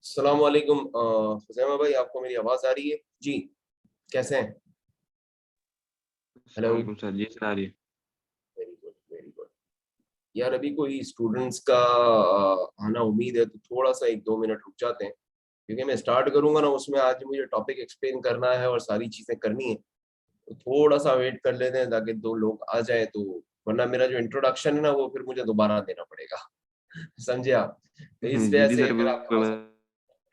अस्सलाम वालेकुम हुज़ैमा भाई, आपको मेरी आवाज़ आ रही है? जी, कैसे हैं? हेलो। अस्सलाम वालेकुम सर, जी सर आ रही है। Very good, very good. यार अभी कोई स्टूडेंट्स का आना उम्मीद है तो थोड़ा-सा 1-2 मिनट रुक जाते हैं, क्योंकि मैं स्टार्ट करूँगा ना उसमें आज मुझे टॉपिक एक्सप्लेन करना है और सारी चीज़ें करनी है, तो थोड़ा-सा वेट कर लेते हैं ताकि 2 लोग आ जाएँ तो वरना मेरा जो इंट्रोडक्शन है ना वो फिर मुझे दोबारा देना पड़ेगा। समझे आप? तो इस जी, वजह जी से सर अगर आप कोई थोड़ा-सा बात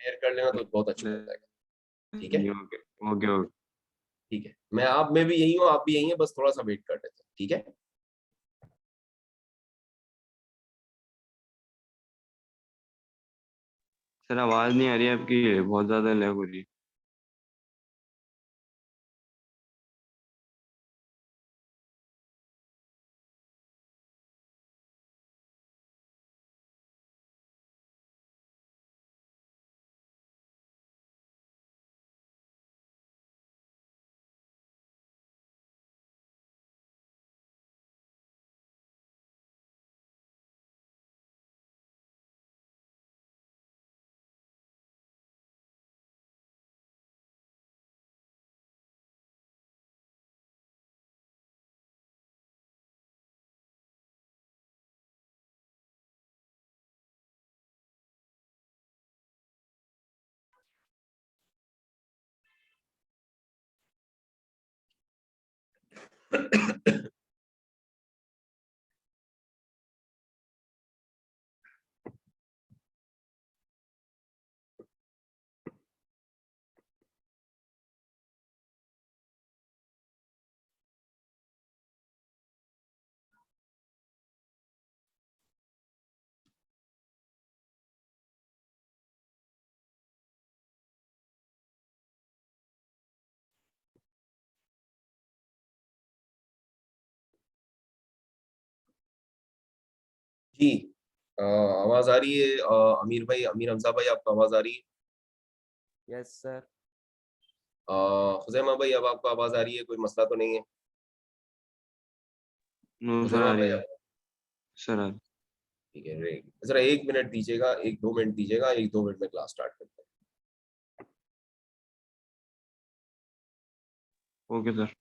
क्लियर कर लेना तो बहुत अच्छा हो जाएगा। ठीक है? नहीं, ओके, ओके, ओके। ठीक है। मैं भी यही हूँ, आप भी यही हैं, बस थोड़ा-सा वेट कर लेते हैं। ठीक है? सर आवाज़ नहीं आ रही है आपकी, बहुत ज़्यादा लैग हो रही है। जी, आवाज़ आ रही है अमीर भाई, अमीर हमज़ा भाई आपको आवाज़ आ रही है? Yes sir. खुज़ैमा भाई अब आपको आवाज़ आ रही है, कोई मसला तो नहीं है? नो सर खुज़ैमा आ रही भाई है, अब सर आ रही ठीक है, ज़रा 1 मिनट दीजिएगा, 1-2 मिनट दीजिएगा, 1-2 मिनट में क्लास स्टार्ट करते हैं। Okay sir.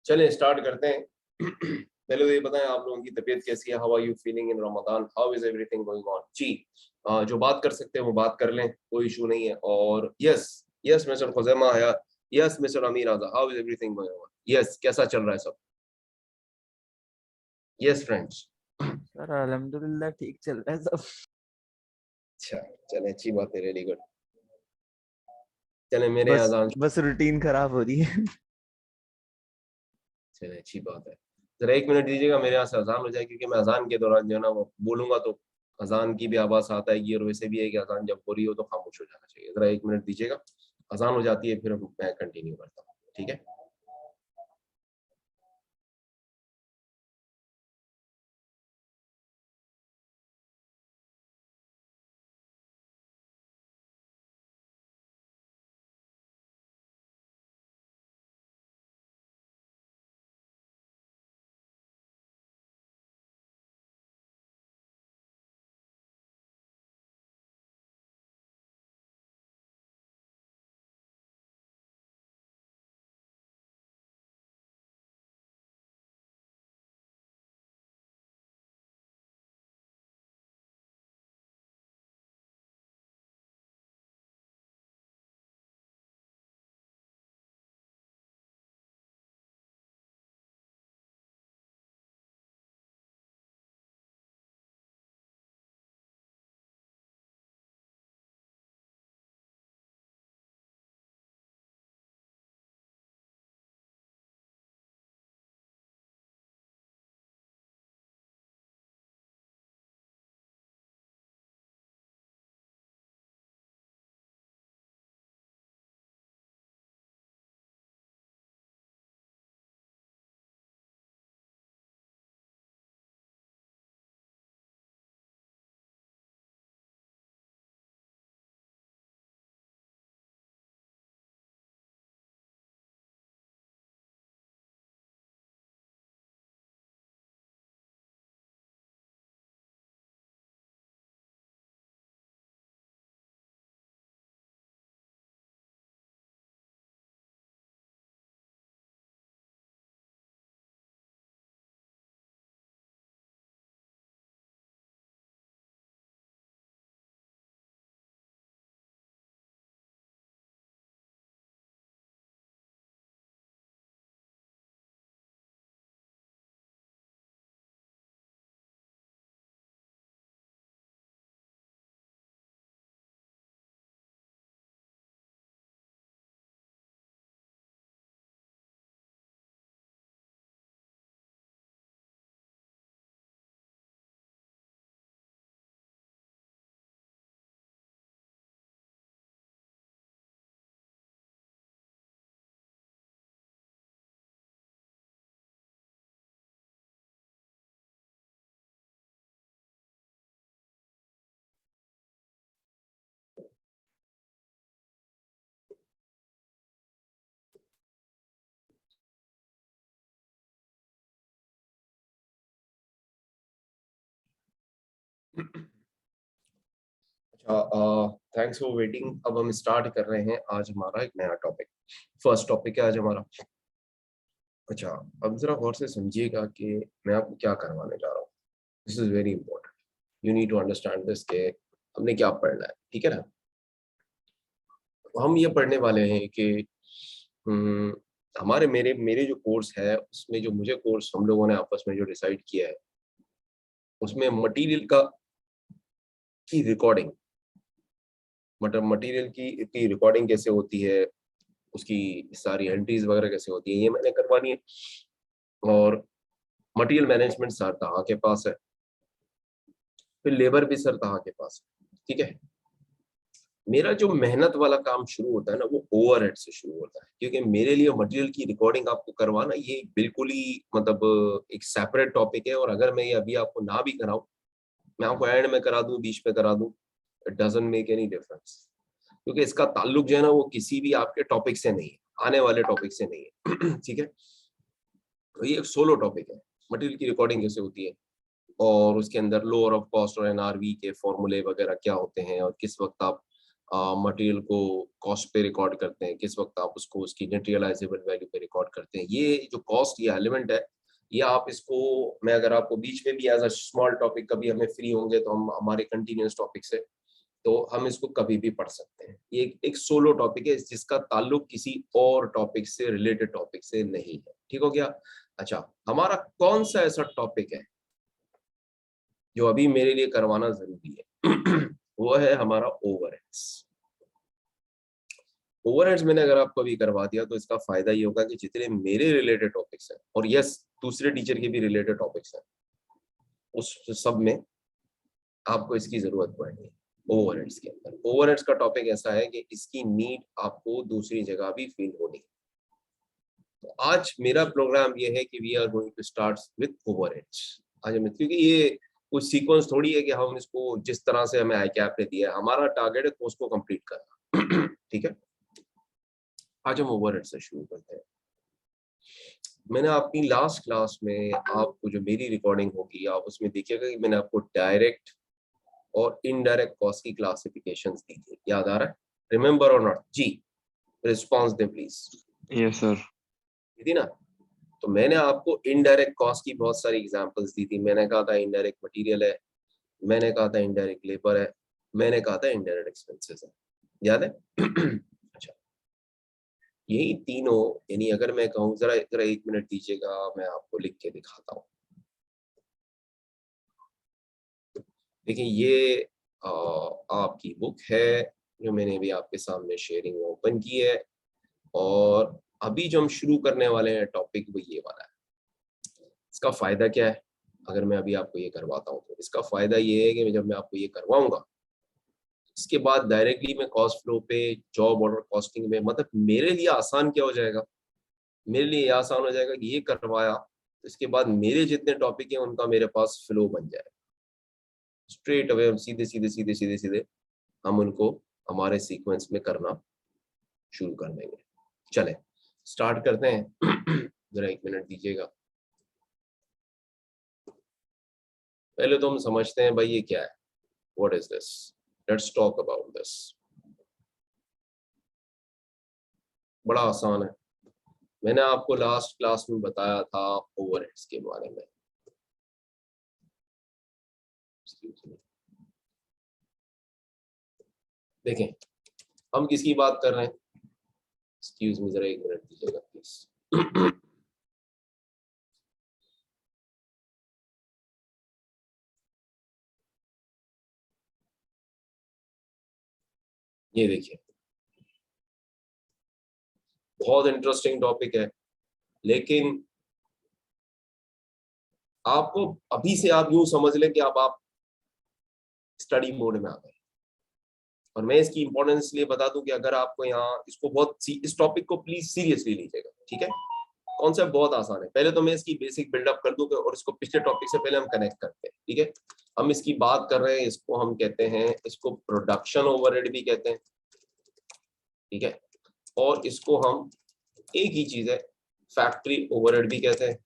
चलिए स्टार्ट करते हैं। पहले तो ये बताएं आप लोगों की तबीयत कैसी है? How are you feeling in Ramzan? How is everything going on? जी, जो बात कर सकते हैं वो बात कर लें, कोई इशू नहीं है। और यस, यस मिस्टर खुज़ैमा हया, यस मिस्टर अमीर आज़ा, how is everything going on? Yes, कैसा चल रहा है सब? Yes friends. सर अल्हम्दुलिल्लाह ठीक चल रहा है सब। अच्छा, चलें अच्छी बात है, वेरी गुड। चलें मेरे बस अज़ान बस रूटीन खराब हो रही है। चलें अच्छी बात है। ज़रा 1 मिनट दीजिएगा, मेरे यहाँ से अज़ान हो जाए क्योंकि मैं अज़ान के दौरान जो है ना वो बोलूँगा तो अज़ान की भी आवाज़ आता है और वैसे भी है कि अज़ान जब हो रही हो तो खामोश हो जाना चाहिए। ज़रा 1 मिनट दीजिएगा, अज़ान हो जाती है फिर मैं कंटिन्यू करता हूँ। ठीक है? Thanks for waiting. अब हम स्टार्ट कर रहे हैं आज हमारा एक नया टॉपिक। फर्स्ट टॉपिक है आज हमारा। अच्छा, अब जरा गौर से समझिएगा कि मैं आपको क्या करवाने जा रहा हूँ। This is very important, you need to understand this के हमने क्या पढ़ना है, ठीक है ना। हम ये पढ़ने वाले हैं कि हम्म, हमारे मेरे मेरे जो कोर्स है उसमें जो मुझे कोर्स हम लोगों ने आपस में जो डिसाइड किया है उसमें मटेरियल की रिकॉर्डिंग, मतलब मटेरियल की रिकॉर्डिंग कैसे होती है, उसकी सारी एंट्रीज वगैरह कैसे होती है, ये मैंने करवानी है। और मटेरियल मैनेजमेंट सर तहा के पास है, फिर लेबर भी सर तहा के पास है, ठीक है। मेरा जो मेहनत वाला काम शुरू होता है ना वो ओवरहेड से शुरू होता है, क्योंकि मेरे लिए मटेरियल की रिकॉर्डिंग आपको करवाना ये बिल्कुल ही मतलब एक सेपरेट टॉपिक है। और अगर मैं ये अभी आपको ना भी कराऊं, मैं आपको एंड में करा दूं, बीच में करा दूं, it doesn't make any difference, क्योंकि इसका ताल्लुक जो है ना वो किसी भी आपके टॉपिक से नहीं है, आने वाले टॉपिक से नहीं है। ठीक है, तो ये एक सोलो टॉपिक है, मटेरियल की रिकॉर्डिंग कैसे होती है और उसके अंदर लोअर ऑफ कॉस्ट और एनआरवी के फॉर्मूले वगैरह क्या होते हैं, और किस वक्त आप मटेरियल को कॉस्ट पे रिकॉर्ड करते हैं, किस वक्त आप उसको उसकी नेट रियलाइजेबल वैल्यू पे रिकॉर्ड करते हैं। ये जो कॉस्ट ये एलिमेंट है, ये आप इसको, मैं अगर आपको बीच में भी एज अ स्मॉल टॉपिक कभी हमें फ्री होंगे तो हम हमारे कंटिन्यूस टॉपिक से, तो हम इसको कभी भी पढ़ सकते हैं। ये एक सोलो टॉपिक है जिसका ताल्लुक किसी और टॉपिक से, रिलेटेड टॉपिक से नहीं है, ठीक हो गया। अच्छा, हमारा कौन सा ऐसा टॉपिक है जो अभी मेरे लिए करवाना जरूरी है? वो है हमारा ओवरहेड्स। ओवरहेड्स मैंने अगर आपको अभी करवा दिया तो इसका फायदा ये होगा कि जितने मेरे रिलेटेड टॉपिक्स हैं, और यस दूसरे टीचर के भी रिलेटेड टॉपिक्स हैं, उस सब में आपको इसकी जरूरत पड़ेगी। ओवरहेड्स के अंदर ओवरहेड्स का टॉपिक ऐसा है कि इसकी नीड आपको दूसरी जगह भी फील होनी है। तो आज मेरा प्रोग्राम ये है कि we are going to start with overheads. आज हम, क्योंकि ये कोई सीक्वेंस थोड़ी है कि हम इसको जिस तरह से हमें आई कैप ने दिया है, हमारा टारगेट है कोर्स को कंप्लीट करना। ठीक है, आज हम ओवरहेड से शुरू करते हैं। मैंने अपनी लास्ट क्लास में आपको जो मेरी रिकॉर्डिंग होगी आप उसमें देखिएगा कि मैंने आपको डायरेक्ट और इनडायरेक्ट कॉस्ट की क्लासिफिकेशंस दी थी, याद आ रहा है? रिमेंबर और नॉट? जी, रिस्पॉन्स दे प्लीज। Yes sir. थी ना? तो मैंने आपको इनडायरेक्ट कॉस्ट की बहुत सारी एग्जांपल्स दी थी। मैंने कहा था इनडायरेक्ट मटेरियल है, मैंने कहा था इनडायरेक्ट लेबर है, मैंने कहा था इनडायरेक्ट एक्सपेंसेस है, याद है? अच्छा, यही तीनों, यानी अगर मैं कहूँ, जरा जरा एक मिनट दीजिएगा, मैं आपको लिख के दिखाता हूँ। देखिए ये आपकी बुक है जो मैंने भी आपके सामने शेयरिंग ओपन की है, और अभी जो हम शुरू करने वाले हैं टॉपिक वो ये वाला है। इसका फायदा क्या है अगर मैं अभी आपको ये करवाता हूँ? तो इसका फायदा ये है कि जब मैं आपको ये करवाऊंगा, इसके बाद डायरेक्टली मैं कॉस्ट फ्लो पे, जॉब ऑर्डर कॉस्टिंग में, मतलब मेरे लिए आसान क्या हो जाएगा, मेरे लिए ये आसान हो जाएगा कि ये करवाया तो इसके बाद मेरे जितने टॉपिक हैं उनका मेरे पास फ्लो बन जाए, स्ट्रेट अवे हम सीधे सीधे सीधे सीधे सीधे हम उनको हमारे सीक्वेंस में करना शुरू कर देंगे। चले स्टार्ट करते हैं। जरा एक मिनट दीजिएगा। पहले तो हम समझते हैं भाई ये क्या है, what is this, let's talk about this. बड़ा आसान है, मैंने आपको लास्ट क्लास में बताया था ओवरहेड्स के बारे में। देखें हम किसकी बात कर रहे हैं, एक्सक्यूज मी, जरा एक मिनट दीजिएगा प्लीज। ये देखिए बहुत इंटरेस्टिंग टॉपिक है, लेकिन आपको अभी से आप यूं समझ लें कि अब आप स्टडी मोड में आ गए। और मैं इसकी इंपॉर्टेंस इसलिए बता दूं कि अगर आपको यहाँ इसको इस टॉपिक को प्लीज सीरियसली लीजिएगा, ठीक है। कॉन्सेप्ट बहुत आसान है, पहले तो मैं इसकी बेसिक बिल्डअप कर दूं और इसको पिछले टॉपिक से पहले हम कनेक्ट करते हैं, ठीक है। हम इसकी बात कर रहे हैं, इसको हम कहते हैं, इसको प्रोडक्शन ओवरहेड भी कहते हैं, ठीक है। और इसको हम, एक ही चीज है, फैक्ट्री ओवरहेड भी कहते हैं,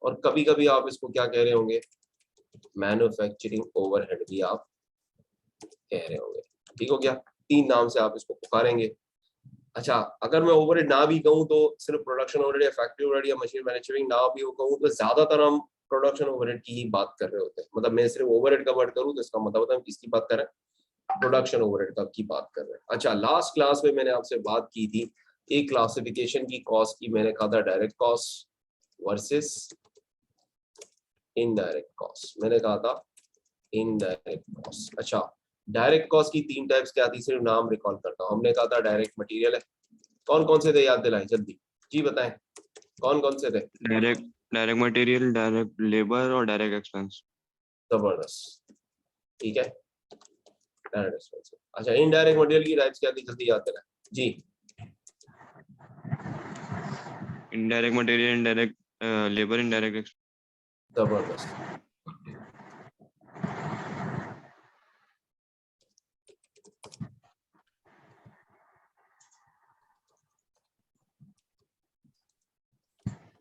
और कभी कभी आप इसको क्या कह रहे होंगे, मैन्युफैक्चरिंग ओवरहेड भी आप कह रहे होंगे। ठीक हो गया, 3 नाम से आप इसको पुकारेंगे। अच्छा, अगर मैं ओवरहेड ना भी कहूँ तो सिर्फ प्रोडक्शन ओवरहेड या फैक्ट्री ओवरहेड या मशीन मैन्युफैक्चरिंग ना भी कहूँ तो ज्यादातर हम प्रोडक्शन ओवरहेड की ही बात कर रहे होते हैं। मतलब मैं सिर्फ ओवरहेड का वर्ड करूँ तो इसका मतलब हम किसकी बात कर रहे हैं, प्रोडक्शन ओवरहेड का की बात कर रहे हैं। अच्छा, लास्ट क्लास में मैंने आपसे बात की थी एक क्लासिफिकेशन की कॉस्ट की, मैंने कहा था direct cost versus indirect cost. मैंने कहा था इनडायरेक्ट कॉस्ट। अच्छा, डायरेक्ट कॉस्ट की 3 टाइप्स क्या थी, सिर्फ नाम रिकॉल करता हूँ। हमने कहा था डायरेक्ट मटेरियल है, कौन कौन से थे याद दिलाएं जल्दी, जी बताएं कौन कौन से थे। Direct direct material, direct labour और डायरेक्ट एक्सपेंस। जबरदस्त, ठीक है, डायरेक्ट एक्सपेंस। अच्छा, इनडायरेक्ट मटेरियल की टाइप्स क्या थी, जल्दी याद दिलाएं जी। Indirect material, indirect labour, indirect. जबरदस्त,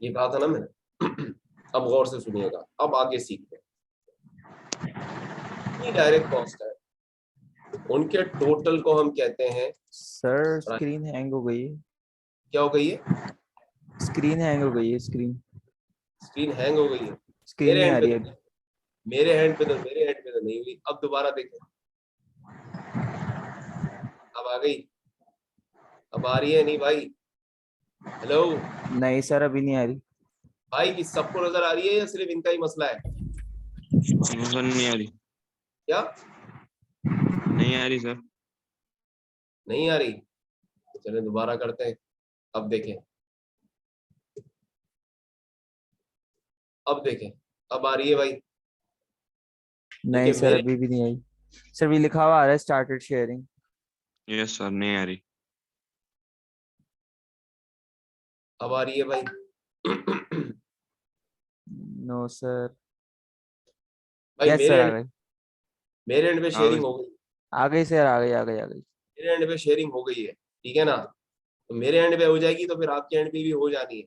ये कहा था ना मैंने। अब गौर से सुनिएगा, अब आगे सीखते हैं। ये डायरेक्ट कॉस्ट है, उनके टोटल को हम कहते हैं। सर स्क्रीन हैंग हो गई है, क्या हो गई है, स्क्रीन हैंग हो गई है, स्क्रीन स्क्रीन हैंग हो गई है। स्क्रीन मेरे नहीं आ हैंड पे रही है। तो, मेरे हैंड पे तो नहीं हुई। अब दोबारा देखें, अब आ गई, अब आ रही है नहीं भाई, हेलो नहीं सर अभी नहीं आ रही। भाई, कि सबको नजर आ रही है या सिर्फ इनका ही मसला है, सर नहीं आ रही, क्या नहीं आ रही सर। नहीं आ रही, चलिए दोबारा करते हैं। अब देखें, अब देखें, अब आ रही है भाई। नहीं देखिए सर मेरे, अभी भी नहीं आई। सर भी लिखा हुआ आ रहा है स्टार्टेड शेयरिंग। यस सर, नहीं आ रही। अब आ रही है भाई। No sir. भाई यस सर आ गई, मेरे एंड पे आ गई। शेयरिंग हो गई, आ गई सर, आ गई आ गई आ गई। मेरे एंड पे शेयरिंग हो गई है, ठीक है ना। तो मेरे एंड पे हो जाएगी तो फिर आपके एंड पे भी हो जानी है।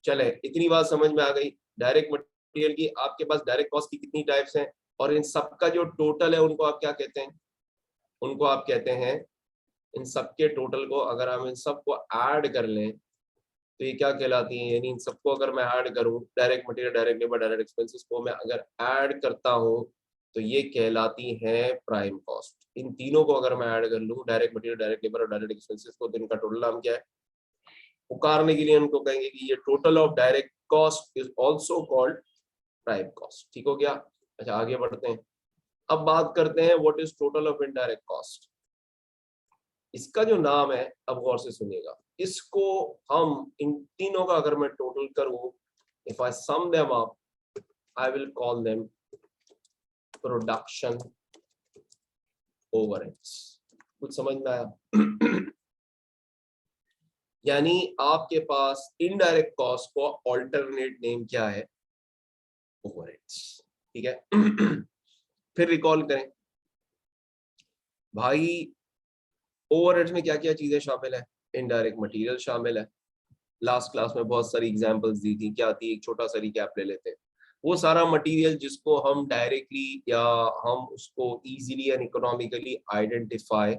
चले, इतनी बात समझ में आ गई। डायरेक्ट मटेरियल की आपके पास डायरेक्ट कॉस्ट की कितनी टाइप्स हैं, और इन सबका जो टोटल है उनको आप क्या कहते हैं, उनको आप कहते हैं, इन सबके टोटल को अगर हम इन सबको ऐड कर लें तो ये क्या कहलाती है, यानी इन सबको अगर मैं ऐड करूं, direct material, direct labour, direct expenses को मैं अगर ऐड करता हूं तो ये कहलाती है प्राइम कॉस्ट। इन तीनों को अगर मैं ऐड कर लूं, डायरेक्ट मटेरियल, डायरेक्ट लेबर और डायरेक्ट एक्सपेंसेस को, तो इनका टोटल नाम क्या है, पुकारने के लिए उनको कहेंगे कि ये total of direct cost is also called prime cost. ठीक हो गया। अच्छा, आगे बढ़ते हैं। अब बात करते हैं what is total of indirect cost. इसका जो नाम है, अब गौर से सुनिएगा, इसको हम इन तीनों का अगर मैं टोटल करूं, if I sum them up, I will call them production overheads. कुछ समझ में आया? यानी आपके पास इनडायरेक्ट कॉस्ट को ऑल्टरनेट नेम क्या है, ओवरहेड्स। ठीक है। फिर रिकॉल करें भाई, ओवरहेड्स में क्या क्या चीजें शामिल है, इनडायरेक्ट मटेरियल शामिल है। लास्ट क्लास में बहुत सारी एग्जांपल्स दी थी, क्या थी, एक छोटा सा रिकैप ले लेते हैं। वो सारा मटेरियल जिसको हम डायरेक्टली या हम उसको easily and economically identify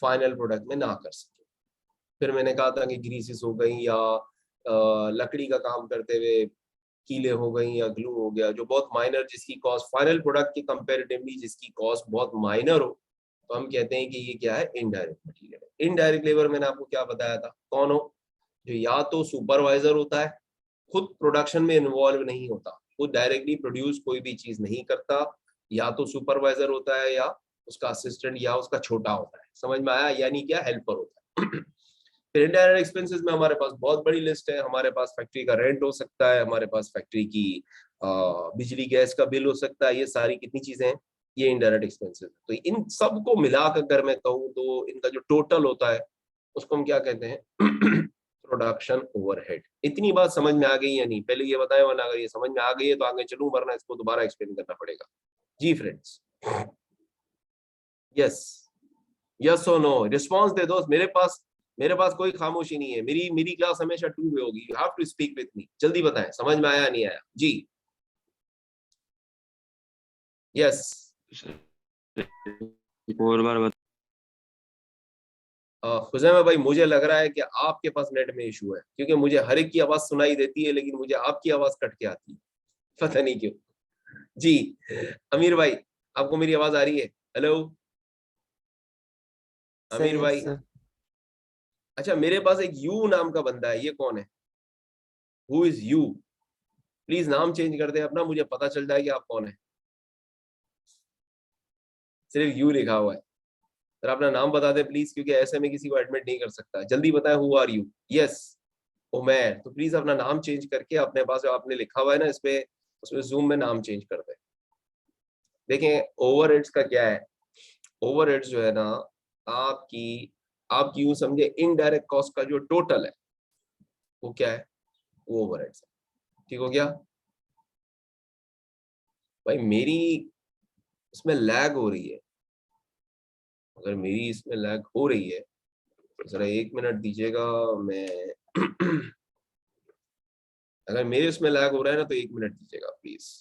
final product में ना कर सके। फिर मैंने कहा था कि ग्रीसेस हो गई, या लकड़ी का काम करते हुए कीले हो गई, या ग्लू हो गया, जो बहुत माइनर, जिसकी कॉस्ट फाइनल प्रोडक्ट की कंपैरेटिवली जिसकी कॉस्ट बहुत माइनर हो, तो हम कहते हैं कि ये क्या है, इनडायरेक्ट मटेरियल है। इनडायरेक्ट लेबर मैंने आपको क्या बताया था, कौन हो, जो या तो सुपरवाइजर होता है, खुद प्रोडक्शन में इन्वॉल्व नहीं होता, खुद डायरेक्टली प्रोड्यूस कोई भी चीज नहीं करता, या तो सुपरवाइजर होता है, या उसका असिस्टेंट, या उसका छोटा होता है। समझ में आया, यानी क्या, हेल्पर होता है। फिर इनडायरेक्ट एक्सपेंसेस में हमारे पास बहुत बड़ी लिस्ट है। हमारे पास फैक्ट्री का रेंट हो सकता है, हमारे पास फैक्ट्री की बिजली गैस का बिल हो सकता है, ये सारी कितनी चीजें हैं, ये इनडायरेक्ट एक्सपेंसेस। तो इन सबको मिलाकर अगर मैं कहूँ तो इनका जो टोटल होता है उसको हम क्या कहते हैं, प्रोडक्शन ओवरहेड। इतनी बात समझ में आ गई या नहीं, पहले ये बताएं, वरना अगर ये समझ में आ गई है तो आगे चलूं, वरना इसको दोबारा एक्सप्लेन करना पड़ेगा। जी फ्रेंड्स, यस, यस और नो रिस्पॉन्स दे दो। मेरे पास कोई खामोशी नहीं है, मेरी मेरी क्लास हमेशा 2 वे होगी, you have to speak with me. जल्दी बताएं, समझ में आया नहीं आया जी। यस, एक और बार बता। खुजैमा भाई, मुझे लग रहा है कि आपके पास नेट में इशू है, क्योंकि मुझे हर एक की आवाज सुनाई देती है लेकिन मुझे आपकी आवाज कट के आती है, पता नहीं क्यों। जी अमीर भाई, आपको मेरी आवाज आ रही है? हेलो सर अमीर यस भाई। सर। अच्छा, मेरे पास एक यू नाम का बंदा है, ये कौन है? Who is you? प्लीज नाम चेंज कर दे अपना, मुझे पता चल जाए कि आप कौन है। सिर्फ यू लिखा हुआ है, सर अपना नाम बता दे प्लीज, क्योंकि ऐसे में किसी को एडमिट नहीं कर सकता। जल्दी बताएं, who are you? Yes Umair, तो प्लीज अपना नाम चेंज करके अपने पास जो आपने लिखा हुआ है ना इस पे, उसमें जूम में नाम चेंज कर दे। देखें ओवरहेड्स का क्या है, ओवरहेड्स जो है ना, आपकी आपकी यूं समझे इनडायरेक्ट कॉस्ट का जो टोटल है वो क्या है, वो ओवरहेड्स है। ठीक हो गया भाई? मेरी इसमें लैग हो रही है, अगर मेरी इसमें लैग हो रही है तो जरा 1 मिनट दीजिएगा। मैं अगर मेरे इसमें लैग हो रहा है ना तो 1 मिनट दीजिएगा प्लीज।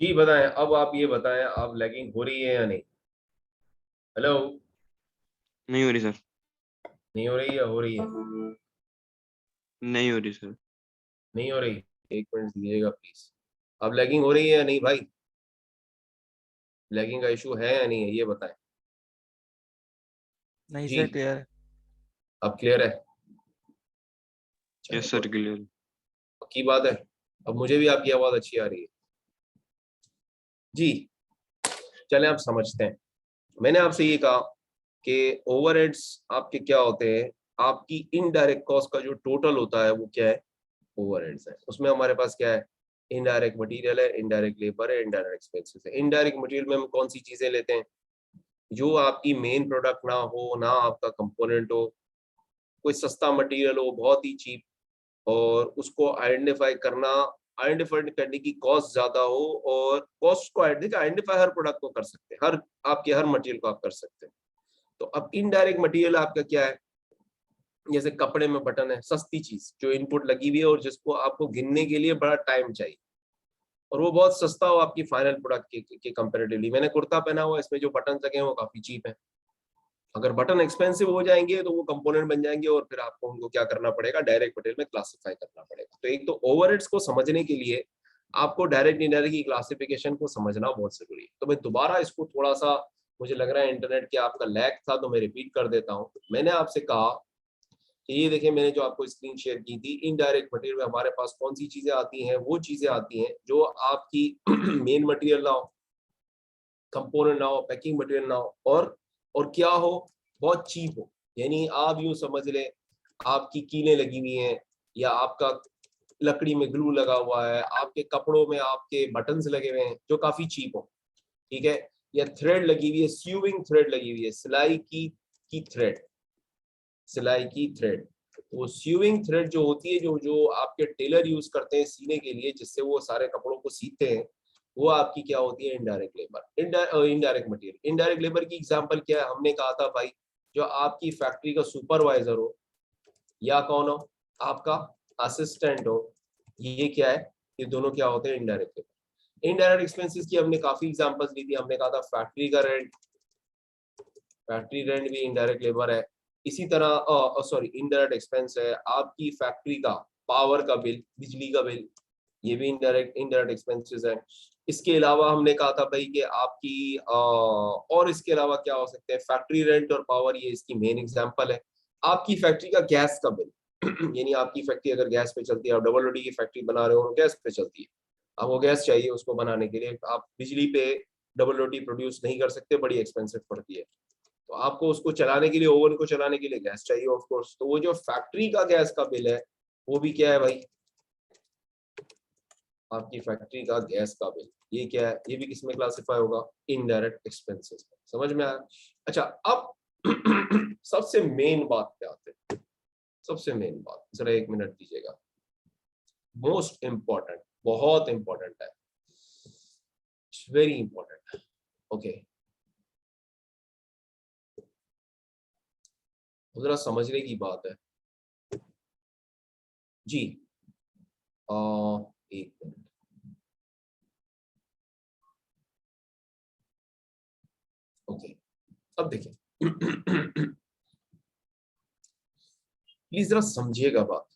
जी बताएं, अब आप ये बताएं, आप लैगिंग हो रही है या नहीं? हेलो? नहीं हो रही सर। नहीं हो रही है, हो रही है? नहीं हो रही सर। नहीं हो रही? 1 मिनट दीजिएगा प्लीज। अब लैगिंग हो रही है या नहीं भाई? लैगिंग का इशू है या नहीं है, ये बताएं। नहीं जी सर क्लियर है। अब क्लियर है? चलो यस गुड, सर क्लियर। पक्की बात है। अब मुझे भी आपकी आवाज अच्छी आ रही है। जी चलें आप समझते हैं। मैंने आपसे ये कहा कि ओवरहेड्स आपके क्या होते हैं, आपकी इनडायरेक्ट कॉस्ट का जो टोटल होता है वो क्या है, ओवरहेड्स है। उसमें हमारे पास क्या है, इनडायरेक्ट मटेरियल है, इनडायरेक्ट लेबर है, इनडायरेक्ट एक्सपेंसेस है। इनडायरेक्ट मटेरियल में हम कौन सी चीजें लेते हैं, जो आपकी मेन प्रोडक्ट ना हो, ना आपका कंपोनेंट हो, कोई सस्ता मटेरियल हो, बहुत ही चीप, और उसको आइडेंटिफाई करने की कॉस्ट ज्यादा हो, और कॉस्ट को आइडेंटिफाई हर प्रोडक्ट को कर सकते हैं, हर आपके हर मटेरियल को आप कर सकते हैं। तो अब इनडायरेक्ट मटेरियल आपका क्या है, जैसे कपड़े में बटन है, सस्ती चीज जो इनपुट लगी हुई है और जिसको आपको गिनने के लिए बड़ा टाइम चाहिए, और वो बहुत सस्ता हो आपकी फाइनल प्रोडक्ट के कंपेरेटिवली। मैंने कुर्ता पहना हुआ, इसमें जो बटन लगे हैं वो काफी चीप है। अगर बटन एक्सपेंसिव हो जाएंगे तो वो कंपोनेंट बन जाएंगे, और फिर आपको उनको क्या करना पड़ेगा, डायरेक्ट मटेरियल में क्लासिफाई करना पड़ेगा। तो एक तो ओवरहेड्स को समझने के लिए आपको डायरेक्ट इनडायरेक्ट की क्लासिफिकेशन को समझना बहुत जरूरी है। तो मैं दोबारा इसको थोड़ा सा, मुझे लग रहा है इंटरनेट के आपका लैग था, तो मैं रिपीट कर देता हूँ। मैंने आपसे कहा कि ये देखिए, मैंने जो आपको स्क्रीन शेयर की थी, इनडायरेक्ट मटेरियल में हमारे पास कौन सी चीजें आती हैं, वो चीजें आती हैं जो आपकी मेन मटेरियल ना हो, कंपोनेंट ना हो, पैकिंग मटेरियल ना हो, और क्या हो, बहुत चीप हो। यानी आप यूं समझ ले, आपकी कीलें लगी हुई हैं, या आपका लकड़ी में ग्लू लगा हुआ है, आपके कपड़ों में आपके बटन्स लगे हुए हैं जो काफी चीप हो, ठीक है, या थ्रेड लगी हुई है, स्यूविंग थ्रेड लगी हुई है, सिलाई की थ्रेड, सिलाई की थ्रेड। वो स्यूविंग थ्रेड जो होती है, जो जो आपके टेलर यूज करते हैं सीने के लिए, जिससे वो सारे कपड़ों को सीते हैं, वो आपकी क्या होती है, indirect labour. Indirect material, indirect labour की एग्जांपल क्या है, हमने कहा था भाई, जो आपकी फैक्ट्री का सुपरवाइजर हो, या कौन हो, आपका असिस्टेंट हो, ये क्या है, ये दोनों क्या होते हैं, इनडायरेक्ट। इनडायरेक्ट एक्सपेंसेस की हमने काफी एग्जांपल्स ली थी। हमने कहा था फैक्ट्री का रेंट, फैक्ट्री रेंट भी इनडायरेक्ट लेबर है। इसी तरह सॉरी इनडायरेक्ट एक्सपेंस है आपकी फैक्ट्री का पावर का बिल, बिजली का बिल, ये भी इनडायरेक्ट एक्सपेंसेस है। इसके अलावा हमने कहा था भाई कि आपकी और इसके अलावा क्या हो सकते हैं, फैक्ट्री रेंट और पावर, ये इसकी मेन एग्जांपल है। आपकी फैक्ट्री का गैस का बिल यानी आपकी फैक्ट्री अगर गैस पे चलती है, आप डबल रोटी की फैक्ट्री बना रहे हो और गैस पे चलती है, आपको गैस चाहिए उसको बनाने के लिए, आप बिजली पे डबल रोटी प्रोड्यूस नहीं कर सकते, बड़ी एक्सपेंसिव पड़ती है, तो आपको उसको चलाने के लिए, ओवन को चलाने के लिए गैस चाहिए ऑफ कोर्स। तो वो जो फैक्ट्री का गैस का बिल है वो भी क्या है भाई, आपकी फैक्ट्री का गैस का बिल, ये क्या है, ये भी किसमें क्लासिफाई होगा, इनडायरेक्ट एक्सपेंसेस। समझ में आया? अच्छा, अब सबसे मेन बात पे आते हैं, सबसे मेन बात, जरा एक मिनट दीजिएगा, मोस्ट इंपॉर्टेंट, बहुत इंपॉर्टेंट है, वेरी इंपॉर्टेंट। ओके, जरा समझने की बात है जी। एक मिनट, ओके, अब देखिए प्लीज जरा समझिएगा बात,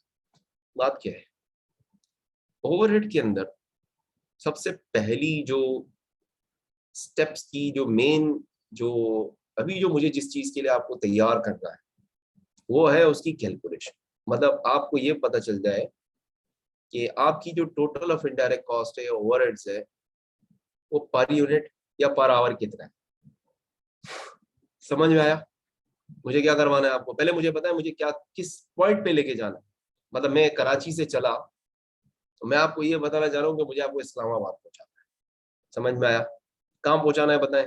बात क्या है, ओवरहेड के अंदर सबसे पहली जो स्टेप्स की जो मेन, जो अभी जो मुझे जिस चीज के लिए आपको तैयार करना है वो है उसकी कैलकुलेशन। मतलब आपको ये पता चल जाए कि आपकी जो टोटल ऑफ इनडायरेक्ट कॉस्ट है, ओवरहेड्स है, वो पर यूनिट या पर आवर कितना है। समझ में आया? मुझे क्या करवाना है आपको, पहले मुझे पता है मुझे क्या किस पॉइंट पे लेके जाना है। मतलब मैं कराची से चला तो मैं आपको ये बताना चाह रहा हूँ कि मुझे आपको इस्लामाबाद पहुंचाना है। समझ में आया? कहाँ पहुंचाना है बताएं?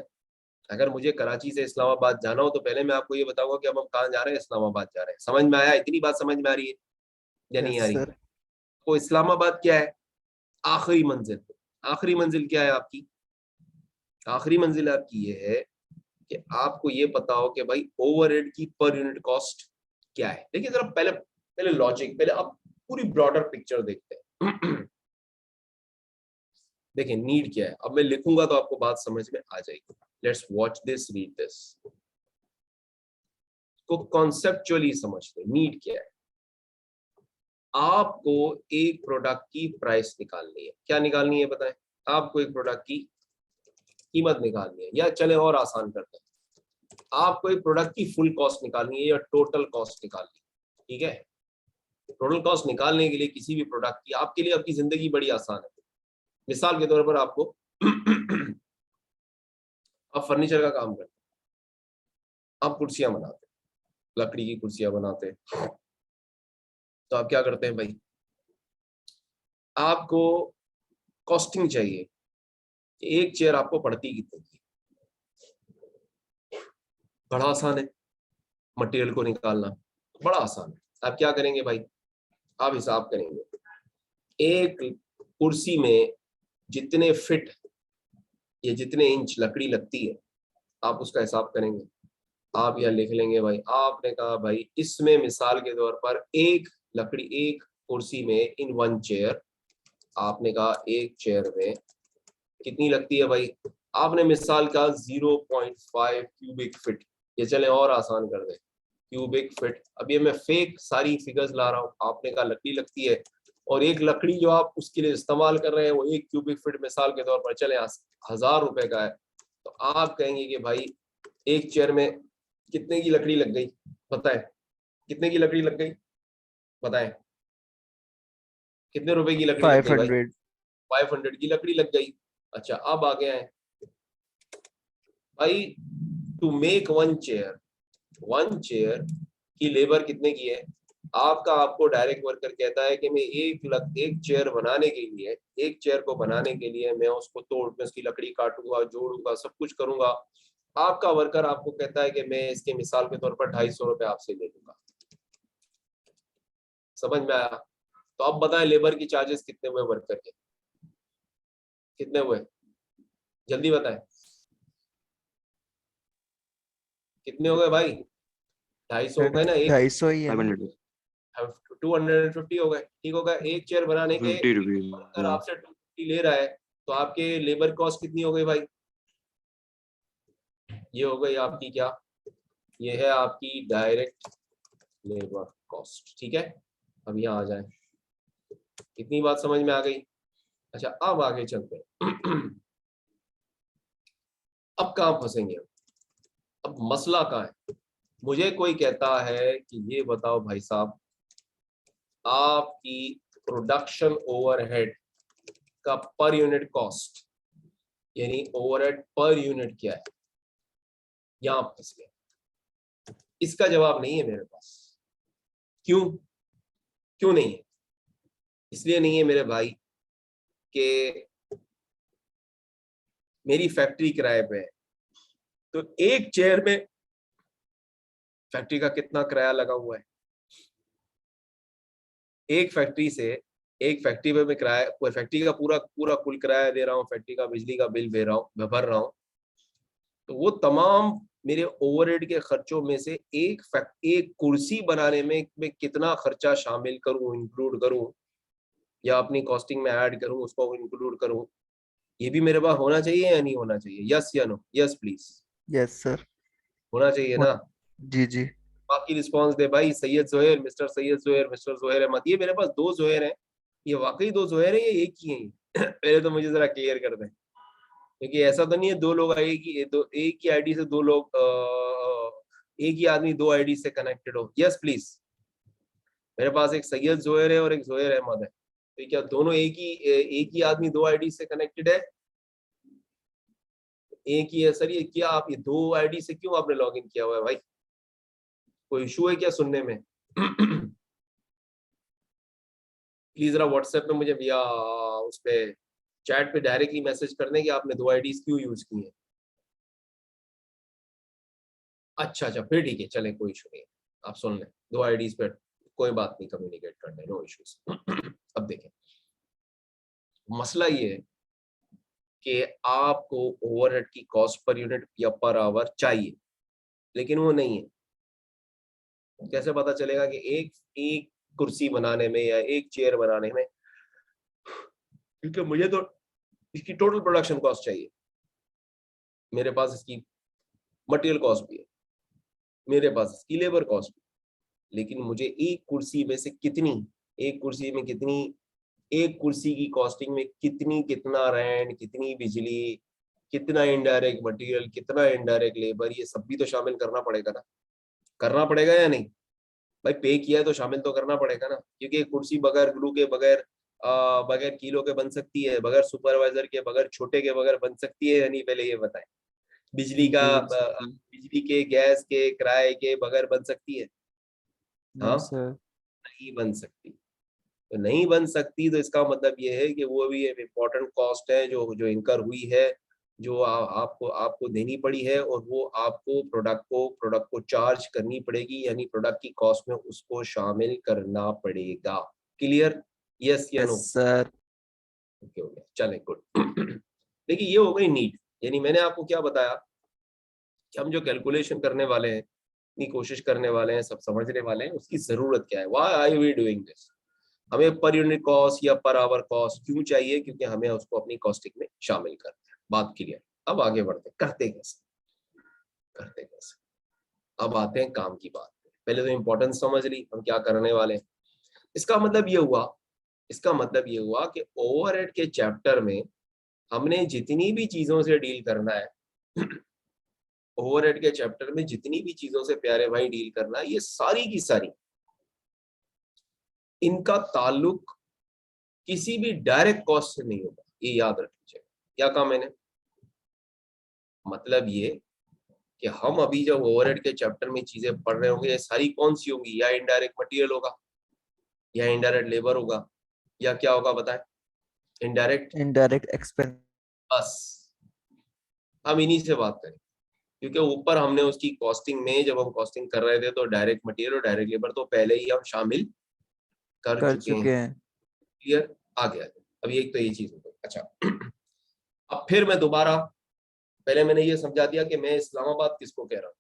अगर मुझे कराची से इस्लामाबाद जाना हो तो पहले मैं आपको ये बताऊंगा कि अब हम कहाँ जा रहे हैं, इस्लामाबाद जा रहे हैं। समझ में आया? इतनी बात समझ में आ रही है या नहीं यस आ रही? सर। तो इस्लामाबाद क्या है, आखिरी मंजिल। आखिरी मंजिल क्या है आपकी, आखिरी मंजिल आपकी ये है कि आपको ये पता हो कि भाई ओवरहेड की पर यूनिट कॉस्ट क्या है। देखिए जरा पहले पहले लॉजिक, पहले आप पूरी ब्रॉडर पिक्चर देखते हैं देखिए नीड क्या है, अब मैं लिखूंगा तो आपको बात समझ में आ जाएगी। Let's watch this, read this, को कॉन्सेप्चुअली समझते। नीड क्या है, आपको एक प्रोडक्ट की प्राइस निकालनी है। क्या निकालनी है बताएं? आपको एक प्रोडक्ट की कीमत निकालनी है, या चले और आसान करते हैं, आपको एक प्रोडक्ट की फुल कॉस्ट निकालनी है या टोटल कॉस्ट निकालनी है। ठीक है, टोटल कॉस्ट निकालने के लिए किसी भी प्रोडक्ट की, आपके लिए आपकी जिंदगी बड़ी आसान है। मिसाल के तौर पर आपको आप फर्नीचर का काम करते हैं, आप कुर्सियां बनाते हैं, लकड़ी की कुर्सियां बनाते हैं, तो आप क्या करते हैं भाई, आपको कॉस्टिंग चाहिए कि एक चेयर आपको पड़ती कितनी की। बड़ा आसान है मटेरियल को निकालना, बड़ा आसान है। आप क्या करेंगे भाई, आप हिसाब करेंगे एक कुर्सी में जितने फिट या जितने इंच लकड़ी लगती है, आप उसका हिसाब करेंगे। आप यहाँ लिख लेंगे भाई, आपने कहा भाई इसमें मिसाल के तौर पर एक लकड़ी, एक कुर्सी में इन वन चेयर, आपने कहा एक चेयर में कितनी लगती है भाई, आपने मिसाल का 0.5 क्यूबिक फिट, ये चले और आसान कर दे, क्यूबिक फिट। अब ये मैं फेक सारी फिगर्स ला रहा हूँ, आपने कहा लकड़ी लगती है, और एक लकड़ी जो आप उसके लिए इस्तेमाल कर रहे हैं वो एक क्यूबिक फिट मिसाल के तौर पर चले 1000 रुपए का है, तो आप कहेंगे कि भाई एक चेयर में कितने की लकड़ी लग गई, बताएं कितने की लकड़ी लग गई, बताएं कितने रुपए की लकड़ी लग गई भाई? 500। 500 की लकड़ी लग गई। अच्छा, अब आ गया है भाई, टू मेक वन चेयर की लेबर कितने की है आपका, आपको डायरेक्ट वर्कर कहता है कि मैं एक चेयर बनाने के लिए, एक चेयर को बनाने के लिए मैं उसको तोड़, मैं उसकी लकड़ी काटूंगा, जोड़ूंगा, सब कुछ करूंगा। आपका वर्कर आपको कहता है कि मैं इसके मिसाल के तौर पर 250 रुपए आपसे ले लूंगा। समझ में आया? तो अब बताएं लेबर की चार्जेस कितने हुए वर्कर के, कितने हुए, जल्दी बताएं कितने हो गए भाई? 250 हो गए ना, एक 250 ही है ना? 500 250 हो गए, ठीक होगा। एक चेयर बनाने के 50 रुपीज। अगर आपसे 250 ले रहा है तो आपके लेबर कॉस्ट कितनी हो गई भाई? ये हो गई आपकी क्या, ये है आपकी डायरेक्ट लेबर कॉस्ट, ठीक है। अब यहाँ आ जाए, इतनी बात समझ में आ गई। अच्छा अब आगे चलते हैं। अब कहाँ फंसेंगे, अब मसला कहाँ है? मुझे कोई कहता है कि ये बताओ भाई साहब, आपकी प्रोडक्शन ओवरहेड का पर यूनिट कॉस्ट यानी ओवरहेड पर यूनिट क्या है? यहां फंस गया। इसका जवाब नहीं है मेरे पास। क्यों? क्यों नहीं है? इसलिए नहीं है मेरे भाई कि मेरी फैक्ट्री किराए पे है, तो एक चेयर में फैक्ट्री का कितना किराया लगा हुआ है? एक फैक्ट्री से, एक फैक्ट्री पे मैं किराया, फैक्ट्री का पूरा पूरा कुल किराया दे रहा हूँ, फैक्ट्री का बिजली का बिल दे रहा हूँ, भर रहा हूँ, तो वो तमाम मेरे ओवरहेड के खर्चों में से एक कुर्सी बनाने में मैं कितना खर्चा शामिल करूं, इंक्लूड करूं, या अपनी कॉस्टिंग में ऐड करूं, उसको इंक्लूड करूं, ये भी मेरे पास होना चाहिए या नहीं होना चाहिए? यस या no? Yes please. Yes sir. होना चाहिए ना? जी जी। बाकी रिस्पॉन्स दे भाई, सैयद जोहेर, मिस्टर सैयद जोहेर, मिस्टर जोहेर अहमद। ये मेरे पास दो जोहेर हैं, ये वाकई दो जोहेर हैं, ये एक ही हैं? पहले तो मुझे जरा क्लियर कर दें, क्योंकि ऐसा तो नहीं है दो लोग एक ही आईडी से दो लोग एक ही आदमी दो आईडी से कनेक्टेड हो। Yes please. मेरे पास एक सैयद जोहर है और एक जोहर अहमद है, तो क्या दोनों एक ही आदमी दो आईडी से कनेक्टेड है? एक ही है सर। ये क्या आप ये दो आईडी से क्यों आपने लॉग इन किया हुआ है भाई? कोई इशू है क्या सुनने में? प्लीज जरा व्हाट्सएप पे मुझे या उस पे चैट पे डायरेक्टली मैसेज कर दें कि आपने दो आईडीज क्यों यूज की है। अच्छा अच्छा, फिर ठीक है, चले, कोई इशू नहीं है, आप सुन लें। दो आईडीज पे कोई बात नहीं, कम्युनिकेट करने, नो इश्यूज। अब देखें, मसला ये है कि आपको ओवरहेड की कॉस्ट पर यूनिट या पर आवर चाहिए, लेकिन वो नहीं है। कैसे पता चलेगा कि एक एक कुर्सी बनाने में या एक चेयर बनाने में, क्योंकि मुझे तो इसकी टोटल प्रोडक्शन कॉस्ट चाहिए, मेरे पास इसकी मटेरियल कॉस्ट भी है, मेरे पास इसकी लेबर कॉस्ट भी, लेकिन मुझे एक कुर्सी में से कितनी, एक कुर्सी में कितनी, एक कुर्सी की कॉस्टिंग में कितनी, कितना रेंट, कितनी बिजली, कितना इनडायरेक्ट मटेरियल, कितना इनडायरेक्ट लेबर, ये सब भी तो शामिल करना पड़ेगा ना। करना पड़ेगा या नहीं भाई? पे किया है तो शामिल तो करना पड़ेगा ना, क्योंकि एक कुर्सी बगैर ग्लू के, बगैर बगैर कीलो के बन सकती है, बगैर सुपरवाइजर के, बगैर छोटे के, बगैर बन सकती है या नहीं? पहले ये बताएं। बिजली का जी बिजली के, गैस के, किराए के बगैर बन सकती है? हाँ, नहीं सर। नहीं बन सकती। तो नहीं बन सकती तो इसका मतलब ये है कि वो भी एक इम्पोर्टेंट कॉस्ट है जो जो इनकर हुई है, जो आपको आपको देनी पड़ी है, और वो आपको प्रोडक्ट को चार्ज करनी पड़ेगी, यानी प्रोडक्ट की कॉस्ट में उसको शामिल करना पड़ेगा। क्लियर? यस या यस नो? सर। ओके हो गया, चले, गुड। देखिए ये हो गई नीड, यानी मैंने आपको क्या बताया कि हम जो कैलकुलेशन करने वाले हैं, इतनी कोशिश करने वाले हैं, सब समझने वाले हैं उसकी जरूरत क्या है, why are we doing this. हमें पर यूनिट कॉस्ट या पर आवर कॉस्ट क्यों चाहिए? क्योंकि हमें उसको अपनी कॉस्टिंग में शामिल करना है। बात क्लियर? अब आगे बढ़ते, करते कैसे, करते कैसे। अब आते हैं काम की बात पे। पहले तो इम्पोर्टेंस समझ ली, हम क्या करने वाले हैं। इसका मतलब ये हुआ, इसका मतलब ये हुआ कि ओवरहेड के चैप्टर में हमने जितनी भी चीजों से डील करना है, ओवरहेड के चैप्टर में जितनी भी चीजों से प्यारे भाई डील करना है, ये सारी की सारी, इनका ताल्लुक किसी भी डायरेक्ट कॉस्ट से नहीं होगा, ये याद रख लीजिएगा। क्या कहा मैंने? मतलब ये कि हम अभी जब ओवरहेड के चैप्टर में चीजें पढ़ रहे होंगे, ये सारी कौन सी होंगी? या इनडायरेक्ट मटेरियल होगा, या इनडायरेक्ट लेबर होगा, या क्या होगा बताएं? इनडायरेक्ट। Indirect expense. बस हम इन्हीं से बात करें, क्योंकि ऊपर हमने उसकी कॉस्टिंग में, जब हम कॉस्टिंग कर रहे थे, तो डायरेक्ट मटेरियल और डायरेक्ट लेबर तो पहले ही हम शामिल कर कर चुके हैं। चुके हैं। क्लियर? आगे आगे, अब ये तो ये चीज हो गई। अच्छा, अब फिर मैं दोबारा, पहले मैंने ये समझा दिया कि मैं इस्लामाबाद किसको कह रहा हूँ,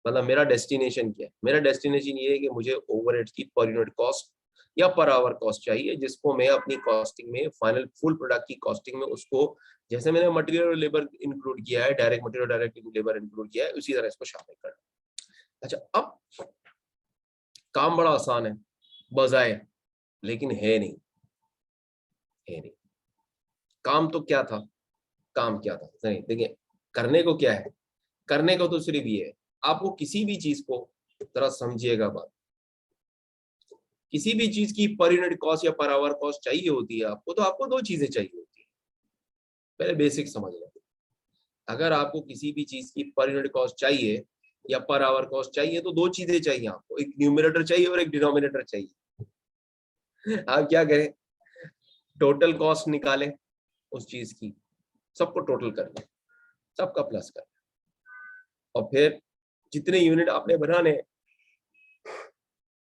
मतलब मेरा डेस्टिनेशन क्या है? मेरा डेस्टिनेशन ये है कि मुझे ओवरहेड्स की पर यूनिट कॉस्ट या पर आवर कॉस्ट चाहिए, जिसको मैं अपनी कॉस्टिंग में, फाइनल फुल प्रोडक्ट की कॉस्टिंग में, उसको जैसे मैंने मटेरियल और लेबर इंक्लूड किया है, direct material direct labour include किया है, उसी तरह इसको शामिल करना। अच्छा, अब काम बड़ा आसान है बजाय, लेकिन है नहीं, है नहीं। काम तो क्या था, काम क्या था? नहीं देखिए, करने को क्या है? करने को तो सिर्फ ये है, आपको किसी भी चीज को जरा समझिएगा बात, किसी भी चीज की पर यूनिट कॉस्ट या पर आवर कॉस्ट चाहिए होती है आपको, तो आपको दो चीजें चाहिए होती है। पहले बेसिक समझ लें, अगर आपको किसी भी चीज की पर यूनिट कॉस्ट चाहिए या पर आवर कॉस्ट चाहिए, तो दो चीजें चाहिए आपको, एक न्यूमरेटर चाहिए और एक डिनोमिनेटर चाहिए। आप क्या करें? टोटल कॉस्ट निकालें उस चीज की, सबको टोटल कर लें, सबका प्लस कर लें, और फिर जितने यूनिट आपने बनाने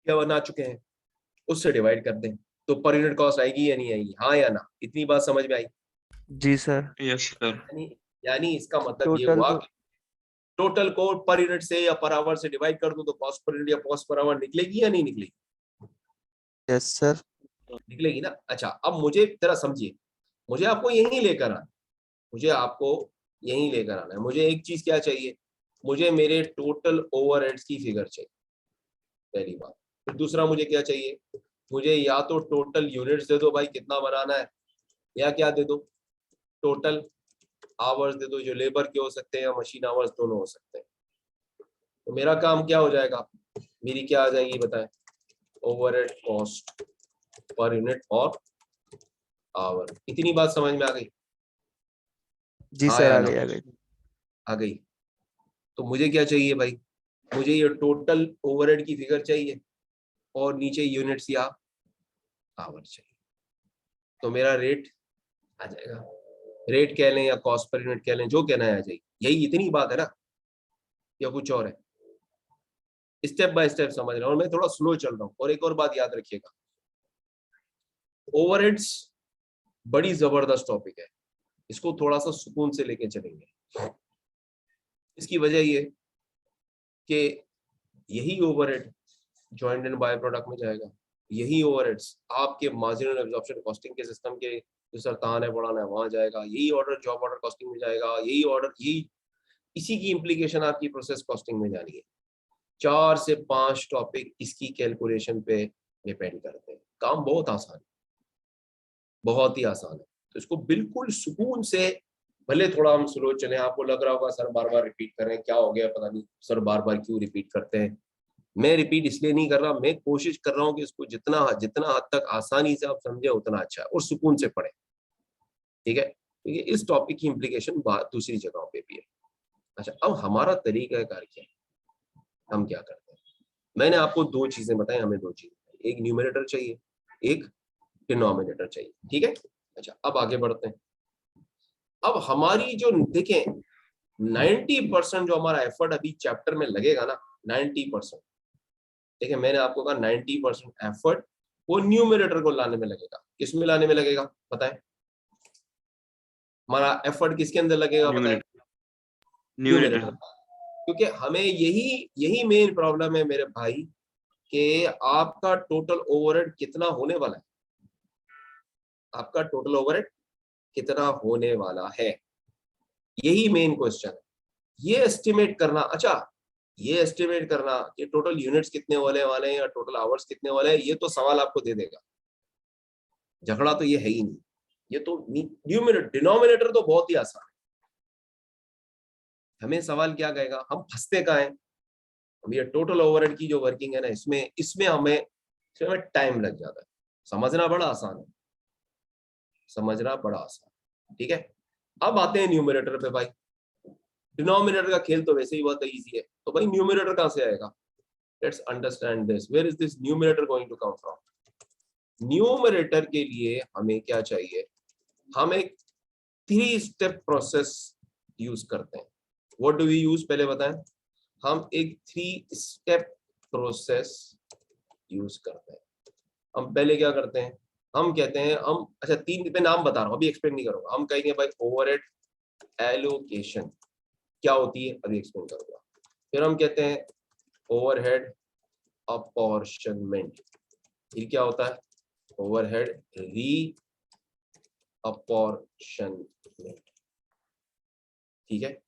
या बना चुके हैं उससे डिवाइड कर दें, तो पर यूनिट कॉस्ट आएगी या नहीं आएगी? हाँ या ना? इतनी बात समझ में आई? जी सर। Yes sir. यानी इसका मतलब ये टोटल। हुआ कि टोटल को पर यूनिट से या पर आवर से डिवाइड कर दो, तो कॉस्ट पर यूनिट या कॉस्ट पर आवर निकलेगी या नहीं निकलेगी? Yes sir. निकलेगी ना। अच्छा, अब मुझे जरा समझिए, मुझे आपको यहीं लेकर आना, मुझे आपको यहीं लेकर आना है। मुझे एक चीज क्या चाहिए? मुझे मेरे टोटल ओवरहेड्स की फिगर चाहिए, पहली बात। फिर दूसरा मुझे क्या चाहिए? मुझे या तो टोटल यूनिट्स दे दो भाई, कितना बनाना है, या क्या दे दो, टोटल आवर्स दे दो, जो लेबर के हो सकते हैं या मशीन आवर्स, दोनों हो सकते हैं। तो मेरा काम क्या हो जाएगा? मेरी क्या आ जाएगी बताएं? ओवरहेड कॉस्ट पर यूनिट और आवर। इतनी बात समझ में आ गई? जी हाँ सर, या आ ना? गई आ गई। आ गई। तो मुझे क्या चाहिए भाई? मुझे ये टोटल ओवरहेड की फिगर चाहिए और नीचे यूनिट्स या आवर चाहिए। तो मेरा रेट आ जाएगा, रेट कह लें या कॉस्ट पर यूनिट कह लें, जो कहना है आ जाएगी। यही इतनी बात है ना, या कुछ और है? स्टेप बाय स्टेप समझ रहा हूं, और मैं थोड़ा स्लो चल रहा हूं। और एक और बात याद रखिएगा, ओवरहेड्स बड़ी जबरदस्त टॉपिक है, इसको थोड़ा सा सुकून से लेके चलेंगे। इसकी वजह ये कि यही overhead joint and by product में जाएगा, यही ओवरहेड्स आपके मार्जिनल एब्जॉर्प्शन कॉस्टिंग के सिस्टम के जो सरतान है बढ़ाना है वहां जाएगा, यही ऑर्डर जॉब ऑर्डर कॉस्टिंग में जाएगा, यही ऑर्डर, यही इसी की इम्प्लीकेशन आपकी प्रोसेस कॉस्टिंग में जानी है। 4 से 5 टॉपिक इसकी कैलकुलेशन पे डिपेंड करते हैं। काम बहुत आसान है, बहुत ही आसान है। तो इसको बिल्कुल सुकून से, भले थोड़ा हम स्लो चले, आपको लग रहा होगा सर बार बार रिपीट कर रहे हैं, क्या हो गया पता नहीं सर, बार बार क्यों रिपीट करते हैं। मैं रिपीट इसलिए नहीं कर रहा, मैं कोशिश कर रहा हूँ कि इसको जितना जितना हद तक आसानी से आप समझे उतना अच्छा है, और सुकून से पढ़े। ठीक है, क्योंकि इस टॉपिक की इम्प्लीकेशन दूसरी जगहों पे भी है। अच्छा, अब हमारा तरीका कार क्या है, हम क्या करते हैं? मैंने आपको दो चीजें बताई, हमें दो चीजें, एक न्यूमरेटर चाहिए, एक डिनोमिनेटर चाहिए। ठीक है। अच्छा, अब आगे बढ़ते हैं। अब हमारी जो देखें 90% जो हमारा एफर्ट अभी चैप्टर में लगेगा ना, 90%, देखिए मैंने आपको कहा 90% एफर्ट वो न्यूमरेटर को लाने में लगेगा। किस में लाने में लगेगा बताएं? हमारा एफर्ट किसके अंदर लगेगा बताएं? न्यूमरेटर। न्यूमरेटर। न्यूमरेटर। क्योंकि हमें यही यही मेन प्रॉब्लम है मेरे भाई, कि आपका टोटल ओवरहेड कितना होने वाला है, आपका टोटल ओवरहेड कितना होने वाला है, यही मेन क्वेश्चन है। ये एस्टिमेट करना, अच्छा ये एस्टिमेट करना कि टोटल यूनिट्स कितने वाले वाले हैं या टोटल आवर्स कितने वाले हैं, ये तो सवाल आपको दे देगा। झगड़ा तो ये है ही नहीं, ये तो न्यूमरेटर, डिनोमिनेटर तो बहुत ही आसान है। हमें सवाल क्या कहेगा, हम फंसते कहाँ हैं? हम ये टोटल ओवरहेड की जो वर्किंग है ना, इसमें इसमें हमें टाइम लग जाता है। समझना बड़ा आसान है, समझना बड़ा आसान है। ठीक है, अब आते हैं न्यूमरेटर पे भाई। डिनोमिनेटर का खेल तो वैसे ही बहुत इजी है, तो भाई न्यूमरेटर कहां से आएगा? Let's understand this, where is this numerator going to come from? Numerator के लिए हमें क्या चाहिए? हम एक 3 स्टेप प्रोसेस यूज करते हैं। व्हाट डू वी यूज, पहले बताएं। हम एक 3 स्टेप प्रोसेस यूज करते हैं। हम पहले क्या करते हैं? हम कहते हैं, हम अच्छा 3 पे नाम बता रहा हूं, अभी एक्सप्लेन नहीं करूंगा। हम कहेंगे भाई ओवरहेड एलोकेशन क्या होती है, अभी एक्सप्लेन करूंगा। फिर हम कहते हैं ओवरहेड अपॉर्शनमेंट। फिर क्या होता है? ओवरहेड री अपॉर्शनमेंट। ठीक है,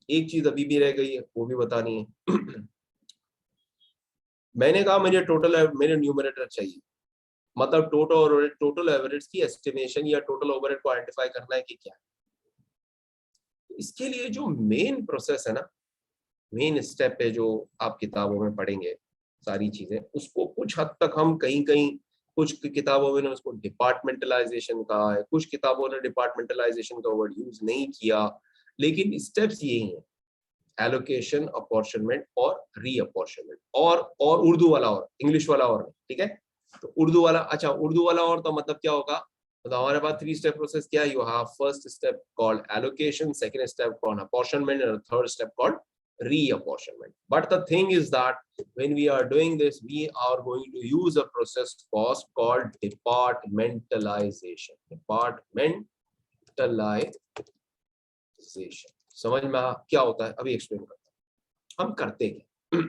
एक चीज अभी भी रह गई है, वो भी बतानी है। मैंने कहा मुझे मेरे न्यूमरेटर चाहिए, मतलब टोटल एवरेज की एस्टिमेशन या टोटल ओवरहेड को आइडेंटिफाई करना है कि क्या है। इसके लिए जो मेन प्रोसेस है ना, मेन स्टेप है जो आप किताबों में पढ़ेंगे सारी चीजें, उसको कुछ हद तक हम कहीं कहीं कुछ किताबों में उसको डिपार्टमेंटलाइजेशन कहा है, कुछ किताबों ने डिपार्टमेंटलाइजेशन का वर्ड यूज नहीं किया, लेकिन स्टेप्स यही हैं: एलोकेशन, अपॉर्शनमेंट और रीअपॉर्शनमेंट। और उर्दू वाला और इंग्लिश वाला और नहीं, ठीक है? तो उर्दू वाला, अच्छा उर्दू वाला और तो मतलब क्या होगा? तो हमारे पास 3 स्टेप प्रोसेस क्या है? You have first step called allocation, second step called apportionment and third step called reapportionment. But the thing is that when we are doing this, we are going to use a process called departmentalization. Departmentalization. समझ में क्या होता है? अभी explain करता हूं हम करते क्या।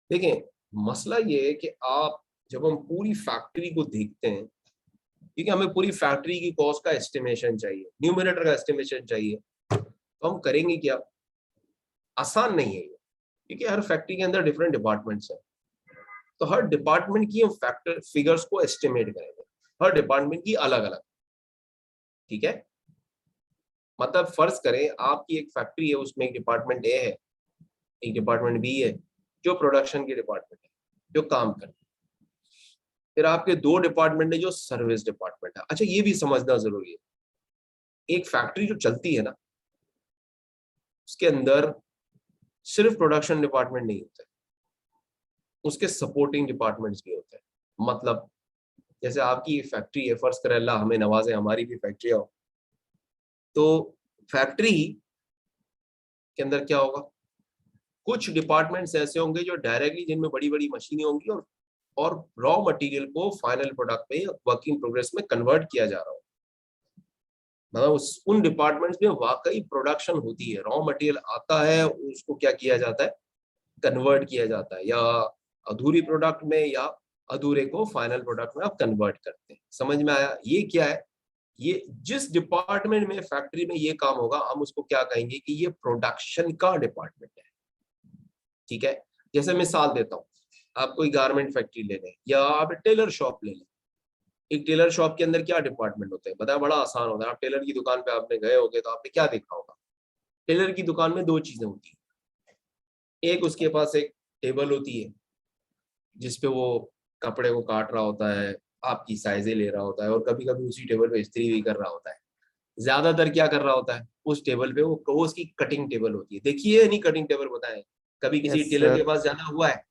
देखें, मसला ये है कि आप जब हम पूरी फैक्ट्री को देखते हैं, ठीक है, हमें पूरी फैक्ट्री की कॉस्ट का एस्टिमेशन चाहिए, न्यूमरेटर का एस्टिमेशन चाहिए, तो हम करेंगे क्या? आसान नहीं है ये, क्योंकि हर फैक्ट्री के अंदर डिफरेंट डिपार्टमेंट्स हैं। तो हर डिपार्टमेंट की हम फैक्टर फिगर्स को एस्टिमेट करेंगे, हर डिपार्टमेंट की अलग अलग। ठीक है, मतलब फर्ज करें आपकी एक फैक्ट्री है, उसमें एक डिपार्टमेंट ए है, एक डिपार्टमेंट बी है, जो प्रोडक्शन की डिपार्टमेंट है, जो काम करते हैं। फिर आपके 2 डिपार्टमेंट है जो सर्विस डिपार्टमेंट है। अच्छा, ये भी समझना जरूरी है, एक फैक्ट्री जो चलती है ना, उसके अंदर सिर्फ प्रोडक्शन डिपार्टमेंट नहीं होता है, उसके सपोर्टिंग डिपार्टमेंट्स भी होते हैं। मतलब जैसे आपकी फैक्ट्री है, फर्ज करें अल्लाह हमें नवाजे हमारी भी फैक्ट्री हो, तो फैक्ट्री के अंदर क्या होगा? कुछ डिपार्टमेंट्स ऐसे होंगे जो डायरेक्टली, जिनमें बड़ी बड़ी मशीनें होंगी और रॉ मटेरियल को फाइनल प्रोडक्ट में, वर्क इन प्रोग्रेस में कन्वर्ट किया जा रहा हो। मतलब उन डिपार्टमेंट्स में वाकई प्रोडक्शन होती है, रॉ मटेरियल आता है, उसको क्या किया जाता है? कन्वर्ट किया जाता है, या अधूरी प्रोडक्ट में या अधूरे को फाइनल प्रोडक्ट में आप कन्वर्ट करते हैं। समझ में आया? ये क्या है? ये जिस डिपार्टमेंट में, फैक्ट्री में ये काम होगा, हम उसको क्या कहेंगे कि ये प्रोडक्शन का डिपार्टमेंट है। ठीक है, जैसे मिसाल देता हूँ, आप कोई गारमेंट फैक्ट्री ले लें या आप टेलर शॉप ले लें। एक टेलर शॉप के अंदर क्या डिपार्टमेंट होते हैं? बताया, बड़ा आसान होता है। आप टेलर की दुकान पे आपने गए होगे तो आपने क्या देखा होगा? टेलर की दुकान में 2 चीजें होती है। एक, उसके पास एक टेबल होती है जिसपे वो कपड़े को काट रहा होता है, आपकी साइजें ले रहा होता है, और कभी कभी उसी टेबल पे इस्त्री भी कर रहा होता है। ज्यादातर क्या कर रहा होता है उस टेबल पे? वो उसकी कटिंग टेबल होती है। देखिए नहीं कटिंग टेबल, बताएं कभी किसी यस टेलर के सर। पास जाना हुआ है?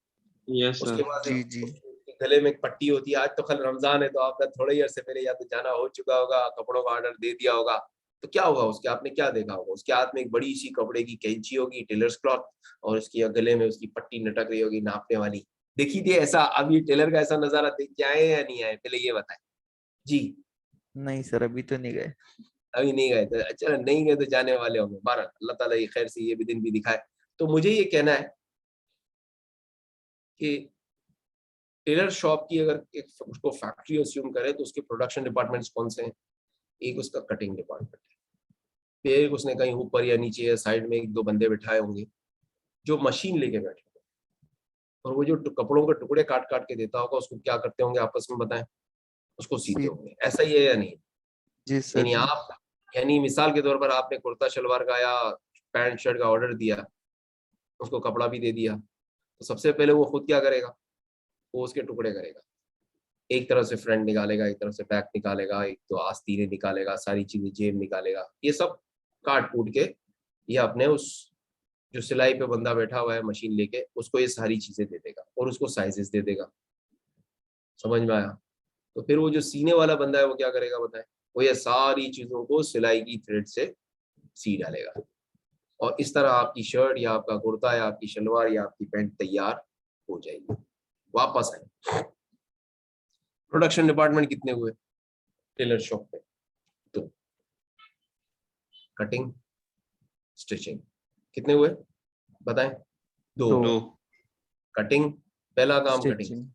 यस उसके सर। पास जी जी। उसके गले में एक पट्टी होती है। आज तो कल रमजान है, तो आपका थोड़े ही अर्से पहले या तो जाना हो चुका होगा, कपड़ों का ऑर्डर दे दिया होगा, तो क्या होगा उसके? आपने क्या देखा होगा? उसके हाथ में एक बड़ी सी कपड़े की कैंची होगी, टेलर्स क्लॉथ, और उसके गले में उसकी पट्टी लटक रही होगी नापने वाली। देखी थी ऐसा? अभी टेलर का ऐसा नजारा देख के आए या नहीं आए? पहले ये बताएं जी। नहीं सर, अभी तो नहीं गए। अभी नहीं गए तो चलो, नहीं गए तो जाने वाले होंगे। बहरहाल अल्लाह ताला ये खैर से ये भी दिन भी दिखाए। तो मुझे ये कहना है कि टेलर शॉप की अगर एक उसको फैक्ट्री अस्यूम करें तो उसके प्रोडक्शन डिपार्टमेंट्स कौन से हैं? एक उसका कटिंग डिपार्टमेंट है, फिर एक उसने कहीं ऊपर या नीचे या साइड में 1-2 बंदे बिठाए होंगे जो मशीन लेके बैठे होंगे, और वो जो कपड़ों के टुकड़े काट काट के देता होगा, उसको क्या करते होंगे आपस में, बताएं? उसको सीते सी होंगे। ऐसा ही है या नहीं? जी सर यानी जी। आप, यानी मिसाल के तौर पर आपने कुर्ता शलवार का या पैंट शर्ट का ऑर्डर दिया, उसको कपड़ा भी दे दिया, तो सबसे पहले वो खुद क्या करेगा? वो उसके टुकड़े करेगा। एक तरफ से फ्रंट निकालेगा, एक तरफ से बैक निकालेगा, एक तो आस्तीनें निकालेगा, सारी चीजें जेब निकालेगा, ये सब काट कूट के ये अपने उस जो सिलाई पे बंदा बैठा हुआ है मशीन लेके, उसको ये सारी चीजें दे देगा और उसको साइजेस दे देगा। समझ में आया? तो फिर वो जो सीने वाला बंदा है वो क्या करेगा बताएं? वो ये सारी चीजों को सिलाई की थ्रेड से सी डालेगा, और इस तरह आपकी शर्ट या आपका कुर्ता या आपकी शलवार या आपकी पैंट तैयार हो जाएगी। वापस आए, प्रोडक्शन डिपार्टमेंट कितने हुए टेलर शॉप पे? तो कटिंग, स्टिचिंग, कितने हुए? बताएं। दो। दो। कटिंग, पहला काम कटिंग, स्टिचिंग।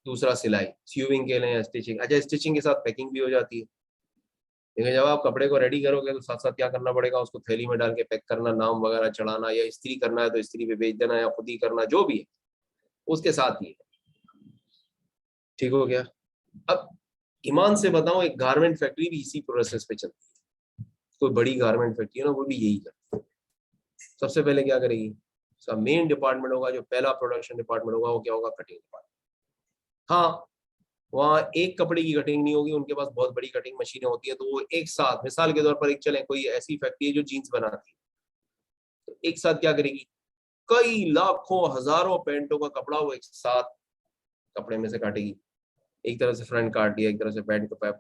दूसरा सिलाई, स्यूविंग के लिए स्टिचिंग। अच्छा, स्टिचिंग के साथ पैकिंग भी हो जाती है, लेकिन जब आप कपड़े को रेडी करोगे तो साथ साथ क्या करना पड़ेगा, उसको थैली में डाल के पैक करना, नाम वगैरह चढ़ाना, या इस्त्री करना है तो इस्त्री पे भेज देना, या खुद ही करना, जो भी है उसके साथ ही है। ठीक हो गया। अब ईमान से बताओ, एक गारमेंट फैक्ट्री भी इसी प्रोसेस पे चलती है, कोई बड़ी गारमेंट फैक्ट्री है ना, वो भी यही करती है। सबसे पहले क्या करेगी, उसका मेन डिपार्टमेंट होगा, जो पहला प्रोडक्शन डिपार्टमेंट होगा, वो क्या होगा, कटिंग डिपार्टमेंट। हाँ, वहाँ एक कपड़े की कटिंग नहीं होगी, उनके पास बहुत बड़ी कटिंग मशीनें होती है, तो वो एक साथ, मिसाल के तौर पर एक चले, कोई ऐसी फैक्ट्री है जो जीन्स बनाती है, तो एक साथ क्या करेगी, कई लाखों हजारों पैंटों का कपड़ा वो एक साथ कपड़े में से काटेगी। एक तरह से फ्रंट काट दिया, एक तरह से पैंट का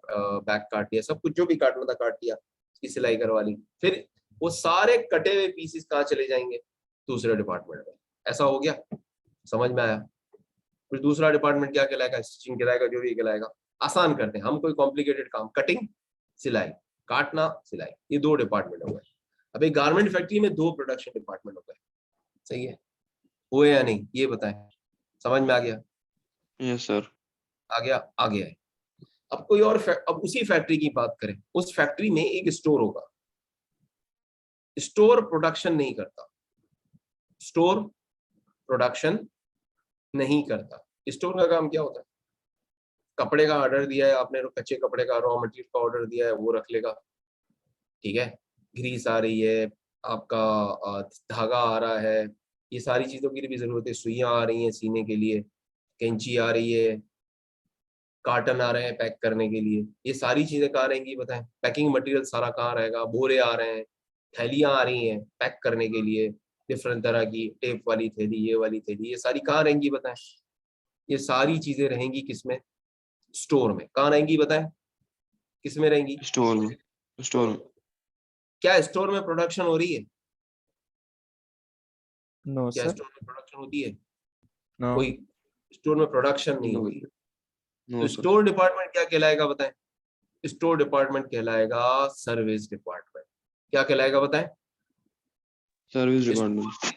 बैक काट दिया, सब कुछ जो भी काटना था काट दिया, उसकी सिलाई करवा ली। फिर वो सारे कटे हुए पीसेस कहाँ चले जाएंगे, दूसरे डिपार्टमेंट में। ऐसा हो गया, समझ में आया। फिर दूसरा डिपार्टमेंट क्या कहलाएगा, स्टिचिंग कहलाएगा, जो भी कहलाएगा। आसान करते हैं हम, कोई कॉम्प्लिकेटेड काम, कटिंग, सिलाई, काटना, सिलाई, ये दो डिपार्टमेंट हो गए। अब एक गारमेंट फैक्ट्री में दो प्रोडक्शन डिपार्टमेंट हो गए, सही है, हुए या नहीं, ये बताएं। समझ में आ गया, यस सर। आ गया, आ गया है। अब कोई और अब उसी फैक्ट्री की बात करें, उस फैक्ट्री में एक स्टोर होगा। स्टोर प्रोडक्शन नहीं करता, स्टोर प्रोडक्शन नहीं करता। स्टोर का काम क्या होता है, कपड़े का ऑर्डर दिया है आपने, कच्चे कपड़े का रॉ मटेरियल का ऑर्डर दिया है, वो रख लेगा, ठीक है। ग्रीस आ रही है, आपका धागा आ रहा है, ये सारी चीजों की भी जरूरत है, सुइयां आ रही हैं सीने के लिए, कैंची आ रही है, कार्टन आ रहे हैं पैक करने के लिए, ये सारी चीजें कहाँ रहेंगी बताएं, पैकिंग मटेरियल सारा कहाँ रहेगा, बोरे आ रहे हैं, थैलियां आ रही हैं पैक करने के लिए, डिफरेंट तरह की, टेप वाली थैली, ये वाली थैली, ये सारी कहाँ रहेंगी बताएं। ये सारी चीजें रहेंगी किसमें, स्टोर में। कहाँ रहेंगी बताएं, किसमें रहेंगी, स्टोर में। स्टोर स्टोर में। में। क्या स्टोर में प्रोडक्शन हो रही है, नो क्या सर। स्टोर में प्रोडक्शन होती है, नो। कोई स्टोर में प्रोडक्शन नहीं नो। हो रही है। नो तो सर। स्टोर डिपार्टमेंट क्या कहलाएगा बताएं, स्टोर डिपार्टमेंट कहलाएगा सर्विस डिपार्टमेंट। क्या कहलाएगा बताएं, service department.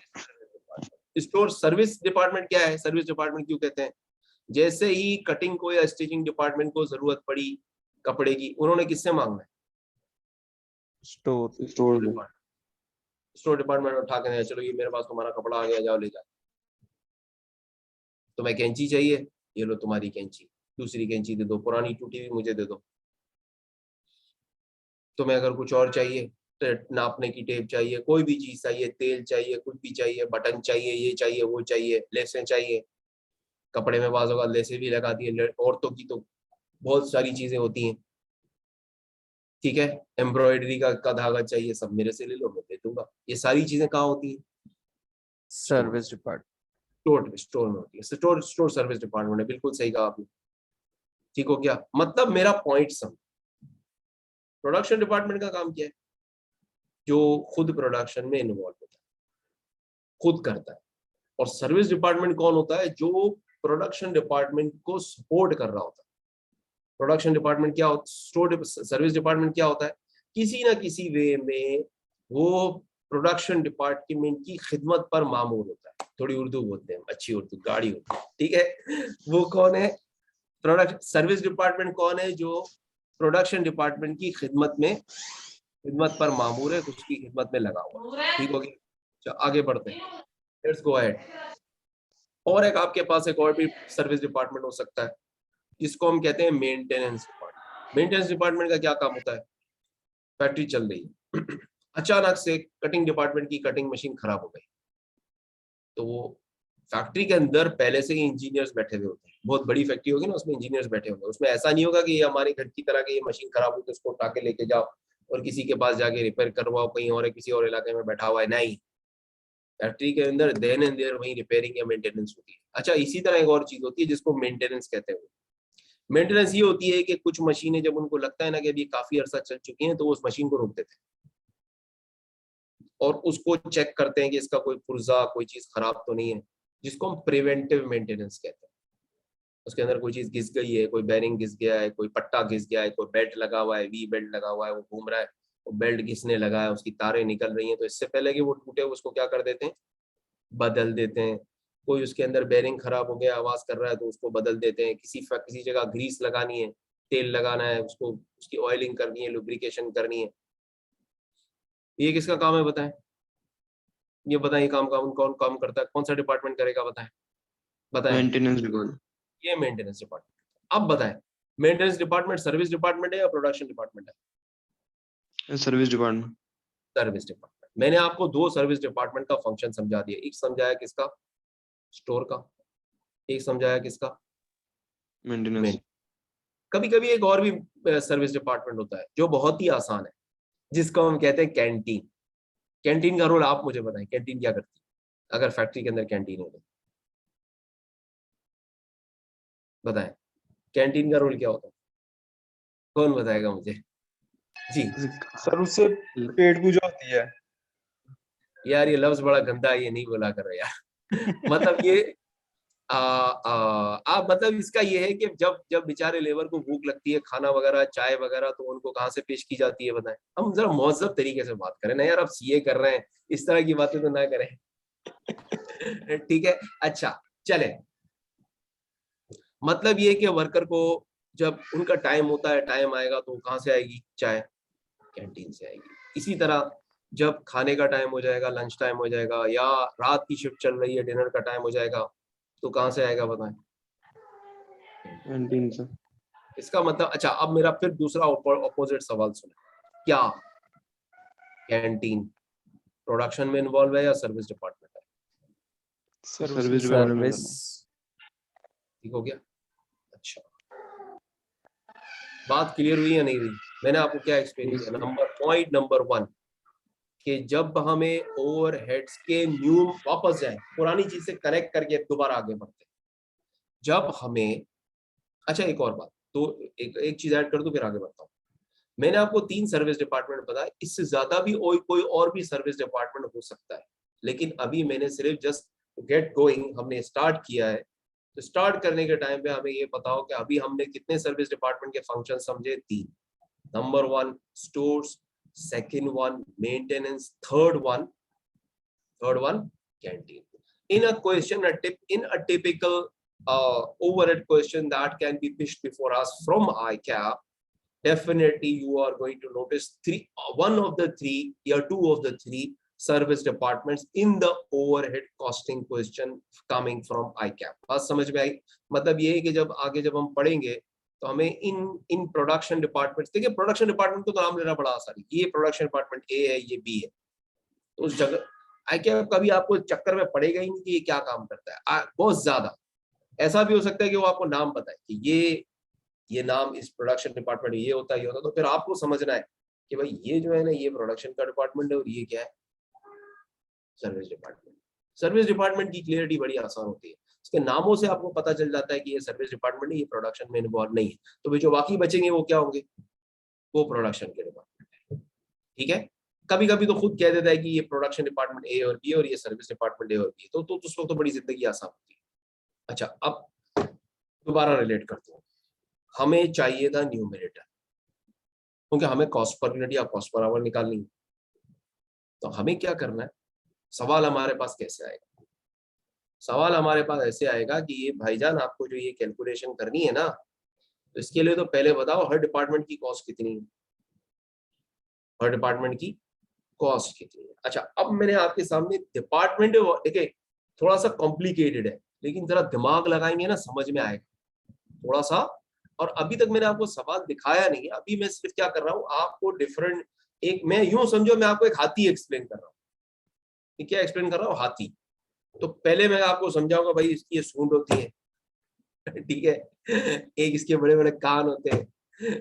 Store service department. क्या है सर्विस डिपार्टमेंट, क्यों कहते हैं, जैसे ही कटिंग को या स्टिचिंग डिपार्टमेंट को जरूरत पड़ी कपड़े की, उन्होंने किससे मांगना है, स्टोर। स्टोर में। स्टोर डिपार्टमेंट उठा के, चलो ये मेरे पास तुम्हारा कपड़ा आ गया, जाओ ले जाओ। तुम्हें कैंची चाहिए, ये लो तुम्हारी कैंची, दूसरी कैंची दे दो, पुरानी टूटी हुई मुझे दे दो। तुम्हें अगर कुछ और चाहिए, नापने की टेप चाहिए, कोई भी चीज चाहिए, तेल चाहिए, कुछ भी चाहिए, बटन चाहिए, ये चाहिए, वो चाहिए, लेसें चाहिए, कपड़े में बाज़ औक़ात लेसें भी लगाती है औरतों की, तो बहुत सारी चीजें होती हैं, ठीक है। एम्ब्रॉयडरी का धागा चाहिए, सब मेरे से ले लो, मैं दे दूंगा। ये सारी चीजें कहाँ होती हैं, स्टोर, सर्विस डिपार्टमेंट। स्टोर में होती है। स्टोर सर्विस डिपार्टमेंट है, बिल्कुल सही कहा आपने। ठीक हो गया, मतलब मेरा पॉइंट सम। प्रोडक्शन डिपार्टमेंट का काम क्या है, जो खुद प्रोडक्शन में इन्वॉल्व होता है, खुद करता है। और सर्विस डिपार्टमेंट कौन होता है, जो प्रोडक्शन डिपार्टमेंट को सपोर्ट कर रहा होता है। प्रोडक्शन डिपार्टमेंट क्या होता है, सर्विस डिपार्टमेंट क्या होता है, किसी ना किसी वे में वो प्रोडक्शन डिपार्टमेंट की खिदमत पर मामूर होता है। थोड़ी उर्दू बोलते हैं, अच्छी उर्दू, गाड़ी उर्दू, ठीक है। वो कौन है, प्रोडक्ट सर्विस डिपार्टमेंट कौन है, जो प्रोडक्शन डिपार्टमेंट की खिदमत पर मामूर है, उसकी खिदमत में लगा हुआ है। ठीक हो गया, चलो आगे बढ़ते हैं, लेट्स गो अहेड। और एक आपके पास एक और भी सर्विस डिपार्टमेंट हो सकता है, जिसको हम कहते हैं मेंटेनेंस डिपार्टमेंट। मेंटेनेंस डिपार्टमेंट का क्या काम होता है, फैक्ट्री चल रही है, अचानक से कटिंग डिपार्टमेंट की कटिंग मशीन खराब हो गई, तो वो फैक्ट्री के अंदर पहले से ही इंजीनियर्स बैठे हुए होते हैं। बहुत बड़ी फैक्ट्री होगी ना, उसमें इंजीनियर्स बैठे होंगे। उसमें ऐसा नहीं होगा कि ये हमारे घर की तरह की ये मशीन खराब हुई तो उसको उठा के लेके जाओ और किसी के पास जाके रिपेयर करवाओ, कहीं और किसी और इलाके में बैठा हुआ है, नहीं। फैक्ट्री के अंदर देन एंड देयर वहीं रिपेयरिंग या मेंटेनेंस होती है। अच्छा, इसी तरह एक और चीज होती है जिसको मेंटेनेंस कहते हैं। मेंटेनेंस ये होती है कि कुछ मशीनें जब उनको लगता है ना कि अभी काफी अरसा चल चुकी हैं, तो वो उस मशीन को रोक देते हैं और उसको चेक करते हैं कि इसका कोई पुर्जा, कोई चीज खराब तो नहीं है, जिसको हम प्रिवेंटिव मेंटेनेंस कहते हैं। उसके अंदर कोई चीज घिस गई है, कोई बेरिंग घिस गया है, कोई पट्टा घिस गया है, कोई बेल्ट लगा हुआ है, वी बेल्ट लगा हुआ है, वो घूम रहा है, वो बेल्ट घिसने लगा है, उसकी तारें निकल रही हैं, तो इससे पहले कि वो टूटे उसको क्या कर देते हैं, बदल देते हैं। कोई उसके अंदर बेरिंग खराब हो गया, आवाज कर रहा है, तो उसको बदल देते हैं। किसी जगह ग्रीस लगानी है, तेल लगाना है, उसको उसकी ऑयलिंग करनी है, लुब्रिकेशन करनी है। ये किसका काम है बताएं? ये बताएं, काम कौन कौन काम करता है? कौन सा डिपार्टमेंट करेगा? बताएं बताएं। Maintenance department. ये मेंटेनेंस डिपार्टमेंट। अब बताएं, मेंटेनेंस डिपार्टमेंट सर्विस डिपार्टमेंट है या प्रोडक्शन डिपार्टमेंट है? Service department. Service department. मैंने आपको दो सर्विस डिपार्टमेंट का फंक्शन समझा दिया। एक समझाया किसका? स्टोर का। एक समझाया किसका? मेंटेनेंस। कभी कभी एक और भी सर्विस डिपार्टमेंट होता है जो बहुत ही आसान है, जिसको हम कहते हैं कैंटीन। कैंटीन का रोल आप मुझे बताएं, कैंटीन क्या करती है अगर फैक्ट्री के अंदर कैंटीन हो तो? बताएं, कैंटीन का रोल क्या होता है? कौन बताएगा मुझे? जी। सर उससे पेट पूजा होती है। यार ये लफ्ज बड़ा गंदा है, ये नहीं बोला करो यार। मतलब ये आप मतलब इसका ये है कि जब जब बेचारे लेबर को भूख लगती है, खाना वगैरह चाय वगैरह, तो उनको कहाँ से पेश की जाती है बताएं? हम जरा मौजब तरीके से बात करें ना यार, आप सीए कर रहे हैं, इस तरह की बातें तो ना करें। ठीक है, अच्छा चले। मतलब ये कि वर्कर को जब उनका टाइम होता है, टाइम आएगा तो कहाँ से आएगी चाय? कैंटीन से आएगी। इसी तरह जब खाने का टाइम हो जाएगा, लंच टाइम हो जाएगा, या रात की शिफ्ट चल रही है, डिनर का टाइम हो जाएगा, तो कहाँ से आएगा बताएं? कैंटीन से। इसका मतलब अच्छा, अब मेरा फिर दूसरा अपोजिट सवाल सुने। क्या कैंटीन प्रोडक्शन में इन्वॉल्व है या सर्विस डिपार्टमेंट है? सर्विस डिपार्टमेंट में सर्विस। ठीक हो गया? अच्छा, बात क्लियर हुई या नहीं हुई? मैंने आपको क्या एक्सप्लेन किया? पॉइंट नंबर 1 कि जब हमें ओवरहेड्स के न्यू, वापस जाए पुरानी चीज से कनेक्ट करके दोबारा आगे बढ़ते हैं। जब हमें, अच्छा एक और बात, तो एक चीज ऐड कर दूं फिर आगे बढ़ता हूँ। मैंने आपको 3 सर्विस डिपार्टमेंट बताया, इससे ज्यादा भी कोई और भी सर्विस डिपार्टमेंट हो सकता है, लेकिन अभी मैंने सिर्फ जस्ट गेट गोइंग, हमने स्टार्ट किया है। तो स्टार्ट करने के टाइम पे हमें ये बताओ कि अभी हमने कितने सर्विस डिपार्टमेंट के फंक्शन समझे? 3। Number 1 stores, second one maintenance, third one canteen. In a question, in a typical overhead question that can be pitched before us from ICAP, definitely you are going to notice one of the three or two of the three service departments in the overhead costing question coming from ICAP. बात समझ में आई? मतलब ये है कि जब आगे जब हम पढ़ेंगे तो हमें इन प्रोडक्शन डिपार्टमेंट, देखिए प्रोडक्शन डिपार्टमेंट को तो नाम लेना बड़ा आसान है, ये प्रोडक्शन डिपार्टमेंट ए है, ये बी है, तो उस जगह ICAP कभी आपको चक्कर में पड़ेगा ही नहीं कि ये क्या काम करता है। बहुत ज्यादा ऐसा भी हो सकता है कि वो आपको नाम बताए कि ये नाम इस प्रोडक्शन डिपार्टमेंट ये होता है, ये होता है, तो फिर आपको समझना है कि भाई ये जो है ना, ये प्रोडक्शन का डिपार्टमेंट है और ये क्या है? Service department. सर्विस डिपार्टमेंट की क्लियरिटी बड़ी आसान होती है, उसके नामों से आपको पता चल जाता है कि ये सर्विस डिपार्टमेंट है, ये प्रोडक्शन में इन्वॉल्व नहीं है। तो भाई जो बाकी बचेंगे वो क्या होंगे? वो प्रोडक्शन के डिपार्टमेंट है। ठीक है, कभी कभी तो खुद कह देता है कि ये प्रोडक्शन डिपार्टमेंट ए और बी और ये सर्विस डिपार्टमेंट ए और बी, तो उस वक्त तो बड़ी जिंदगी आसान होती है। अच्छा, अब दोबारा रिलेट करते हैं। हमें चाहिए था न्यूमरेटर, क्योंकि हमें कॉस्ट पर यूनिट या कॉस्ट पर आवर निकालनी है। तो हमें क्या करना है? सवाल हमारे पास कैसे आएगा? सवाल हमारे पास ऐसे आएगा कि ये भाईजान आपको जो ये कैलकुलेशन करनी है ना, तो इसके लिए तो पहले बताओ हर डिपार्टमेंट की कॉस्ट कितनी है, हर डिपार्टमेंट की कॉस्ट कितनी है। अच्छा, अब मैंने आपके सामने डिपार्टमेंट, देखिए थोड़ा सा कॉम्प्लिकेटेड है, लेकिन जरा दिमाग लगाएंगे ना समझ में आएगा थोड़ा सा। और अभी तक मैंने आपको सवाल दिखाया नहीं है, अभी मैं सिर्फ क्या कर रहा हूँ आपको डिफरेंट, एक मैं यूं समझो मैं आपको एक हाथी एक्सप्लेन कर रहा हूँ। क्या एक्सप्लेन कर रहा हूँ? हाथी। तो पहले मैं आपको समझाऊंगा भाई इसकी ये सूंड होती है, ठीक है, एक इसके बड़े बड़े कान होते हैं,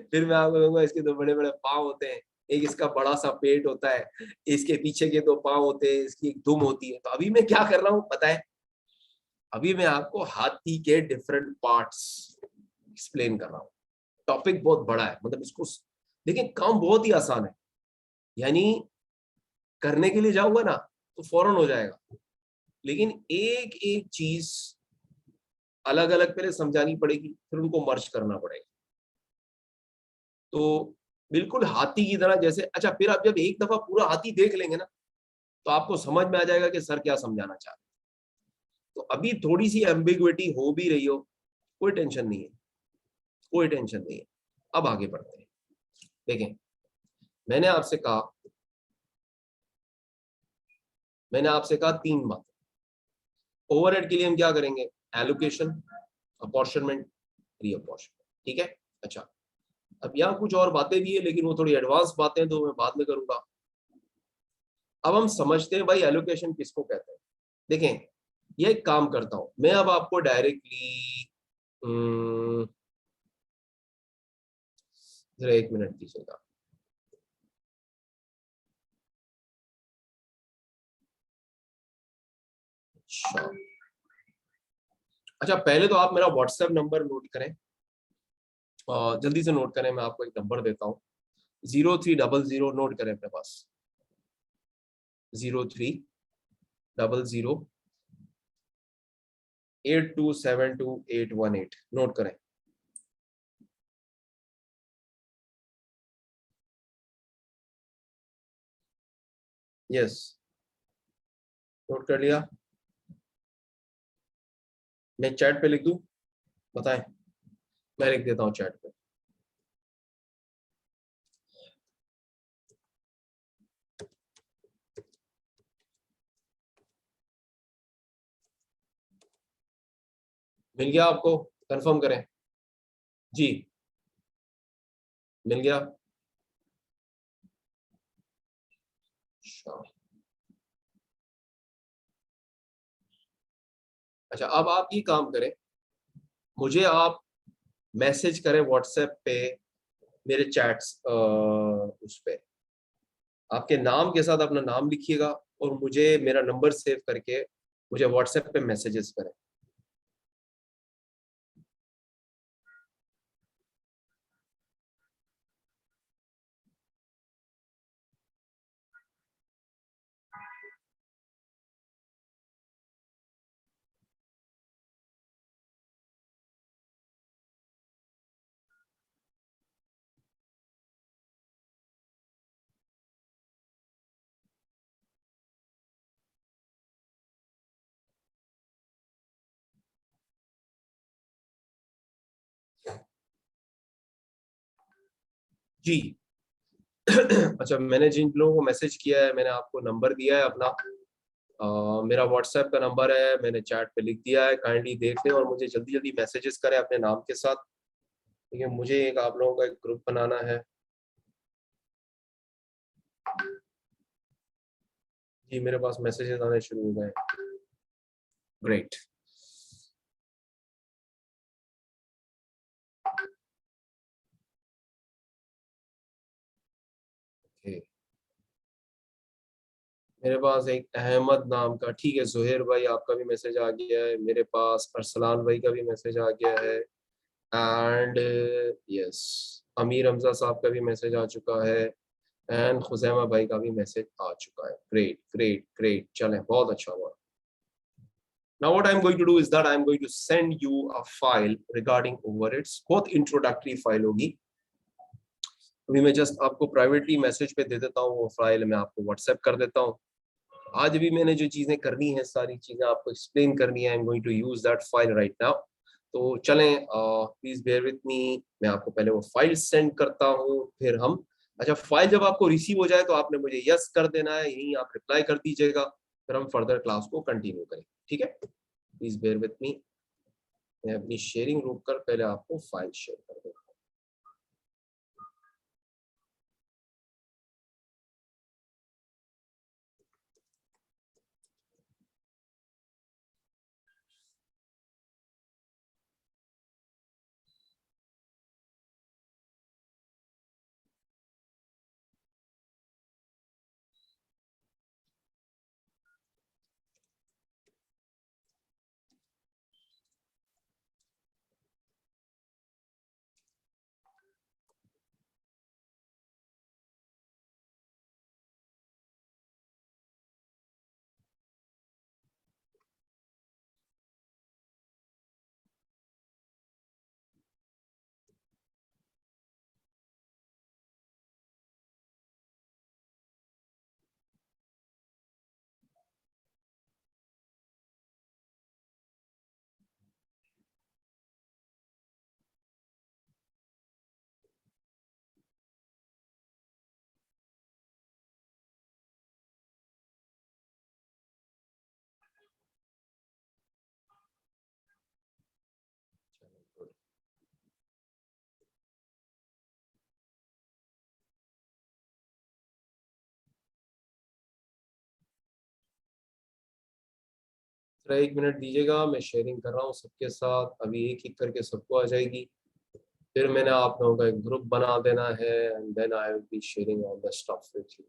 फिर मैं आपको कहूंगा इसके 2 बड़े बड़े पाँव होते हैं, एक इसका बड़ा सा पेट होता है, इसके पीछे के 2 पाँव होते हैं, इसकी एक दुम होती है। तो अभी मैं क्या कर रहा हूँ पता है? अभी मैं आपको हाथी के डिफरेंट पार्ट्स एक्सप्लेन कर रहा हूँ। टॉपिक बहुत बड़ा है, मतलब इसको देखिए, काम बहुत ही आसान है, यानी करने के लिए जाऊंगा ना तो फौरन हो जाएगा, लेकिन एक एक चीज अलग अलग पहले समझानी पड़ेगी, फिर उनको मर्ज करना पड़ेगा। तो बिल्कुल हाथी की तरह जैसे, अच्छा फिर आप जब एक दफा पूरा हाथी देख लेंगे ना, तो आपको समझ में आ जाएगा कि सर क्या समझाना चाह रहे हैं। तो अभी थोड़ी सी एम्बिग्विटी हो भी रही हो, कोई टेंशन नहीं है, कोई टेंशन नहीं है। अब आगे बढ़ते हैं। देखें, मैंने आपसे कहा 3 बात। ओवरहेड के लिए हम क्या करेंगे? Allocation, apportionment, reapportionment. ठीक है। अच्छा, अब यहाँ कुछ और बातें भी है, लेकिन वो थोड़ी एडवांस बातें तो मैं बाद में करूंगा। अब हम समझते हैं भाई एलोकेशन किसको कहते हैं। देखें, ये एक काम करता हूं मैं, अब आपको डायरेक्टली जरा 1 मिनट दीजिएगा। अच्छा, अच्छा, पहले तो आप मेरा व्हाट्सएप नंबर नोट करें, जल्दी से नोट करें। मैं आपको एक नंबर देता हूँ, 0300, नोट करें अपने पास, 0300 8272 818, नोट करें। यस, नोट कर लिया? मैं चैट पे लिख दूं? बताएं, मैं लिख देता हूँ चैट पे। मिल गया आपको? कंफर्म करें जी, मिल गया। अच्छा, अच्छा, अब आप ये काम करें, मुझे आप मैसेज करें व्हाट्सएप पे, मेरे चैट्स उस पे आपके नाम के साथ अपना नाम लिखिएगा, और मुझे मेरा नंबर सेव करके मुझे व्हाट्सएप पे मैसेजेस करें। जी। अच्छा, मैंने जिन लोगों को मैसेज किया है, मैंने आपको नंबर दिया है अपना, मेरा व्हाट्सएप का नंबर है, मैंने चैट पे लिख दिया है, काइंडली देख लें और मुझे जल्दी जल्दी मैसेजेस करें अपने नाम के साथ। ठीक है, मुझे एक आप लोगों का एक ग्रुप बनाना है। जी, मेरे पास मैसेजेस आने शुरू हो गए। ग्रेट। मेरे पास एक अहमद नाम का, ठीक है, जुहेर भाई आपका भी मैसेज आ गया है, मेरे पास अरसलान भाई का भी मैसेज आ गया है, एंड यस, अमीर हमजा साहब का भी मैसेज आ चुका है, एंड खुजैमा भाई का भी मैसेज आ चुका है। ग्रेट, ग्रेट, ग्रेट, चलें, बहुत अच्छा हुआ। Now what I'm going to do is that I'm going to send you a file regarding overheads, बहुत introductory file होगी। अभी मैं जस्ट आपको प्राइवेटली मैसेज पे दे देता हूँ, वो फाइल मैं आपको व्हाट्सएप कर देता हूँ। आज भी मैंने जो चीजें करनी है, सारी चीजें आपको एक्सप्लेन करनी है। I am going to use that file right now. तो चलें, प्लीज बेयर विथ मी। मैं आपको पहले वो फाइल सेंड करता हूँ, फिर हम, अच्छा, फाइल जब आपको रिसीव हो जाए तो आपने मुझे यस कर देना है, यही आप रिप्लाई कर दीजिएगा, फिर हम फर्दर क्लास को कंटिन्यू करें। ठीक है, प्लीज बेयर विथ मी। मैं अपनी शेयरिंग रोक कर पहले आपको फाइल शेयर कर देता हूँ। जरा 1 मिनट दीजिएगा, मैं शेयरिंग कर रहा हूँ सबके साथ, अभी एक एक करके सबको आ जाएगी। फिर मैंने आप लोगों का एक ग्रुप बना देना है and then I will be sharing all the stuff with you.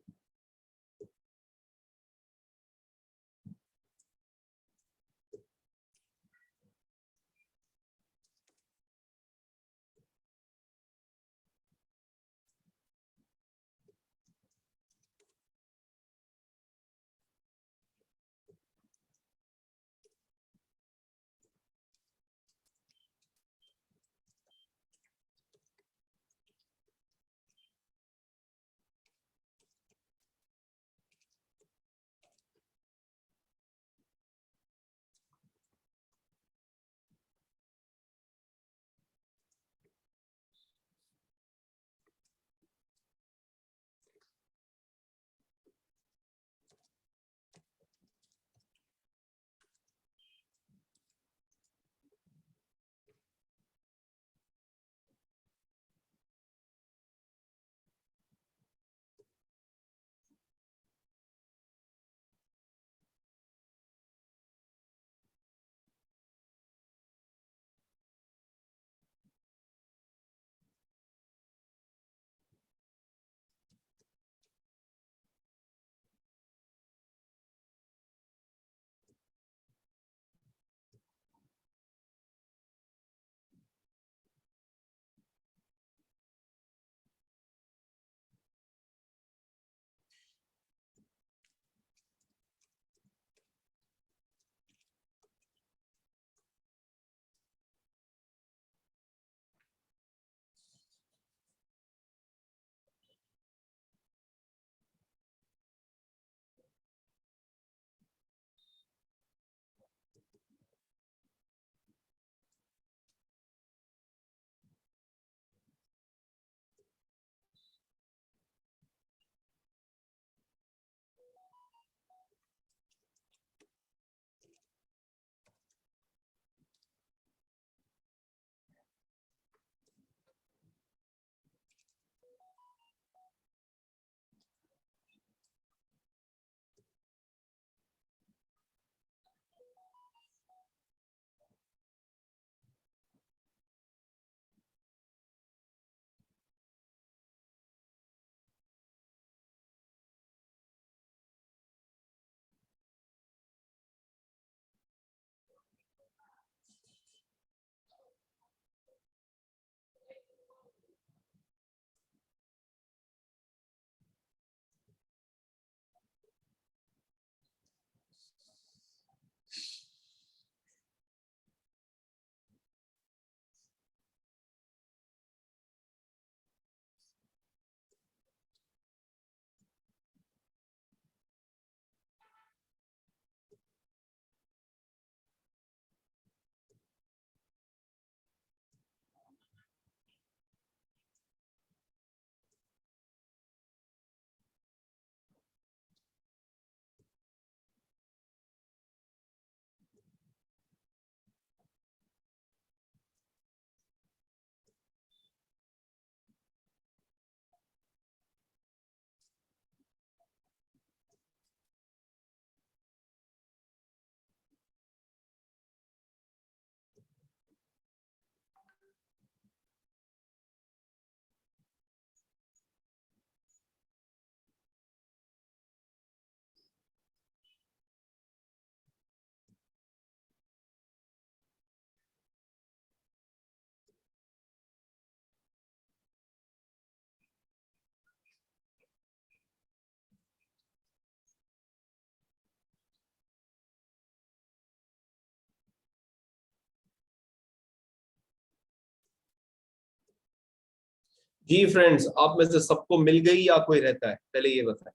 जी फ्रेंड्स, आप में से सबको मिल गई या कोई रहता है, पहले ये बताएं।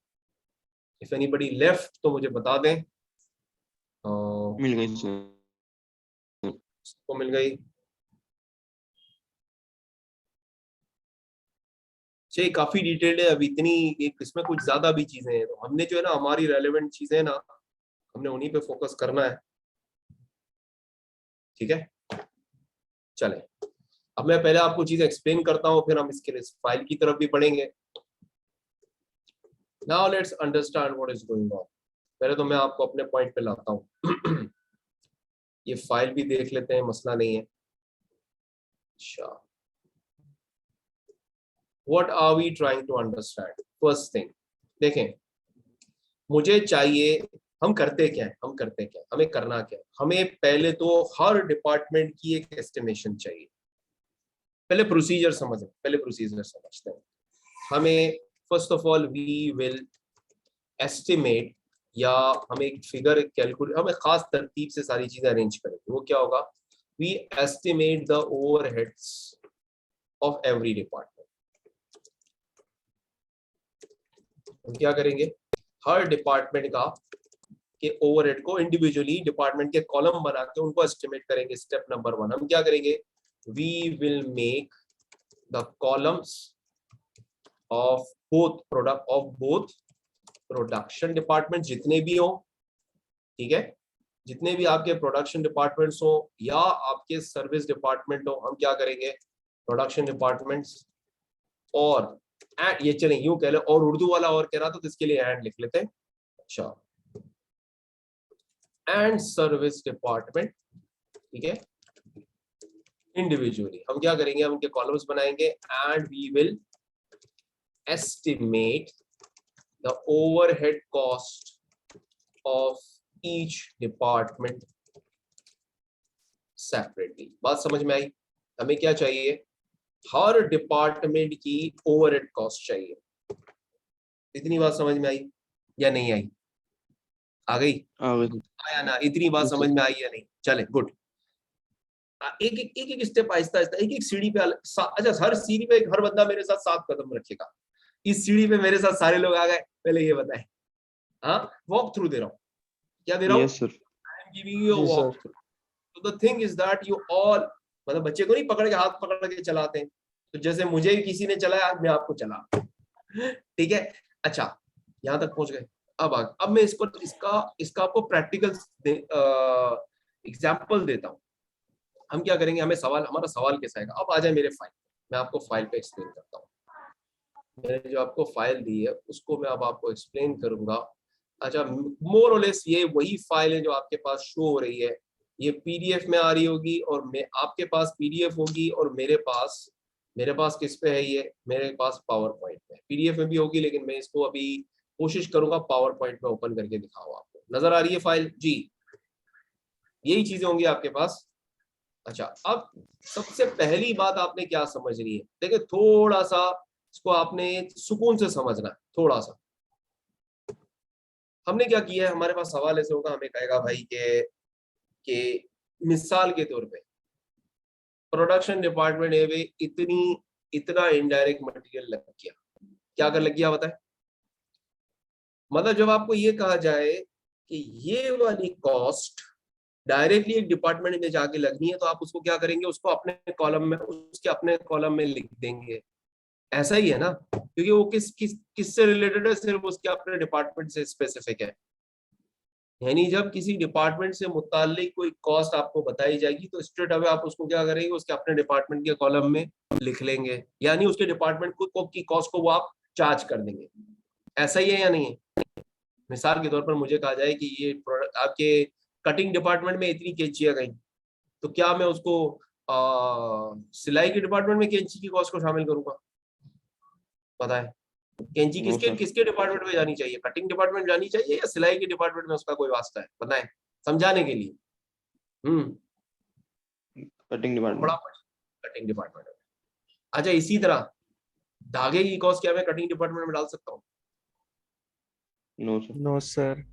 इफ एनीबडी लेफ्ट तो मुझे बता दें। मिल गई सर। सबको मिल गई। चाहिए काफी डिटेल्ड है, अभी इतनी एक इसमें कुछ ज्यादा भी चीजें हैं, तो हमने जो है ना हमारी रेलेवेंट चीजें ना हमने उन्हीं पे फोकस करना है। ठीक है, चले। अब मैं पहले आपको चीजें एक्सप्लेन करता हूँ, फिर हम इसके लिए फाइल की तरफ भी बढ़ेंगे। Now let's understand what is going on. पहले तो मैं आपको अपने पॉइंट पे लाता हूँ। ये फाइल भी देख लेते हैं, मसला नहीं है। अच्छा, what are we trying to understand? First thing देखें, मुझे चाहिए, हम करते क्या है, हमें करना क्या है, हमें पहले तो हर डिपार्टमेंट की एक एस्टिमेशन चाहिए। पहले प्रोसीजर समझते हैं। हमें first of all we will estimate, या हमें एक फिगर कैलकुलेट, हमें खास तरतीब से सारी चीजें अरेंज करेंगे। वो क्या होगा? We estimate the overheads of every department. हम क्या करेंगे? हर डिपार्टमेंट का के ओवरहेड को इंडिविजुअली डिपार्टमेंट के कॉलम बना के उनको एस्टिमेट करेंगे। स्टेप नंबर 1 हम क्या करेंगे? We will make the columns of both production department, जितने भी हो, ठीक है, जितने भी आपके प्रोडक्शन डिपार्टमेंट्स हो या आपके सर्विस डिपार्टमेंट हो, हम क्या करेंगे? प्रोडक्शन डिपार्टमेंट्स और ये चलें यूं कह ले, और उर्दू वाला और कह रहा तो इसके लिए एंड लिख लेते हैं। अच्छा, एंड सर्विस डिपार्टमेंट, ठीक है, इंडिविजुअली हम क्या करेंगे? हम उनके कॉलम्स बनाएंगे and we will estimate the overhead cost of each department separately. बात समझ में आई? हमें क्या चाहिए? हर डिपार्टमेंट की ओवरहेड कॉस्ट चाहिए। इतनी बात समझ में आई या नहीं आई? आ गई? आया ना? इतनी बात समझ में आई या नहीं? चले, गुड। एक स्टेप आहिस्ता आहिस्ता, एक सीढ़ी पे अच्छा, हर सीढ़ी पे हर बंदा मेरे साथ 7 कदम रखेगा। इस सीढ़ी पे मेरे साथ सारे लोग आ गए, पहले ये बताएं। हाँ, वॉक थ्रू दे रहा हूँ। क्या दे रहा हूँ? Yes sir. I am giving you a walk through. तो the thing is that you all, मतलब बच्चे को नहीं पकड़ के, हाथ पकड़ के चलाते हैं, तो जैसे मुझे किसी ने चलाया, आज मैं आपको चला, ठीक है? अच्छा, यहां तक पहुंच गए। अब मैं इसका आपको प्रैक्टिकल एग्जाम्पल देता हूँ। हम क्या करेंगे? हमारा सवाल कैसा है? अब आ जाए मेरे फाइल, मैं आपको फाइल पे एक्सप्लेन करता हूँ। मैंने जो आपको फाइल दी है उसको मैं अब आपको एक्सप्लेन करूंगा। अच्छा, मोर और लेस ये वही फाइल है जो आपके पास शो हो रही है। ये पीडीएफ में आ रही होगी और मैं आपके पास पीडीएफ होगी, और मेरे पास किस पे है? ये मेरे पास पावर पॉइंट में। पीडीएफ में भी होगी, लेकिन मैं इसको अभी कोशिश करूंगा पावर पॉइंट में ओपन करके दिखाऊं आपको। नजर आ रही है फाइल जी? यही चीजें होंगी आपके पास। अच्छा, अब सबसे पहली बात आपने क्या समझनी है? देखिए, थोड़ा सा इसको आपने सुकून से समझना है, थोड़ा सा। हमने क्या किया है? हमारे पास सवाल ऐसे होगा, हमें कहेगा भाई के मिसाल के तौर पे प्रोडक्शन डिपार्टमेंट है, इतना इनडायरेक्ट मटेरियल लग गया। क्या कर लग गया बताए? मतलब जब आपको ये कहा जाए कि ये वाली कॉस्ट डायरेक्टली एक डिपार्टमेंट में जाके लगनी है, तो आप उसको क्या करेंगे? उसको उसके अपने कॉलम में लिख देंगे। ऐसा ही है ना? क्योंकि वो किससे रिलेटेड है? सिर्फ उसके अपने डिपार्टमेंट से स्पेसिफिक है। यानी जब किसी डिपार्टमेंट से मुताल्लिक कोई कॉस्ट आपको बताई जाएगी, तो स्ट्रेट अवे आप उसको क्या करेंगे? उसके अपने डिपार्टमेंट के कॉलम में लिख लेंगे, यानी उसके डिपार्टमेंट को की कॉस्ट को वो आप चार्ज कर देंगे। ऐसा ही है या नहीं है? मिसाल के तौर पर मुझे कहा जाए कि ये प्रोडक्ट आपके कटिंग डिपार्टमेंट में इतनी कैंचियां गई, तो क्या मैं उसको सिलाई के डिपार्टमेंट में कैंची की कॉस्ट को शामिल करूंगा? पता है कैंची नो किसके सर। किसके डिपार्टमेंट में जानी चाहिए? कटिंग डिपार्टमेंट जानी चाहिए या सिलाई के डिपार्टमेंट में उसका कोई वास्ता है? बताएं, समझाने के लिए। कटिंग बड़ा डिपार्टमेंट। कटिंग डिपार्टमेंट में। अच्छा, इसी तरह धागे की कॉस्ट क्या मैं कटिंग डिपार्टमेंट में डाल सकता हूँ? No sir. No sir.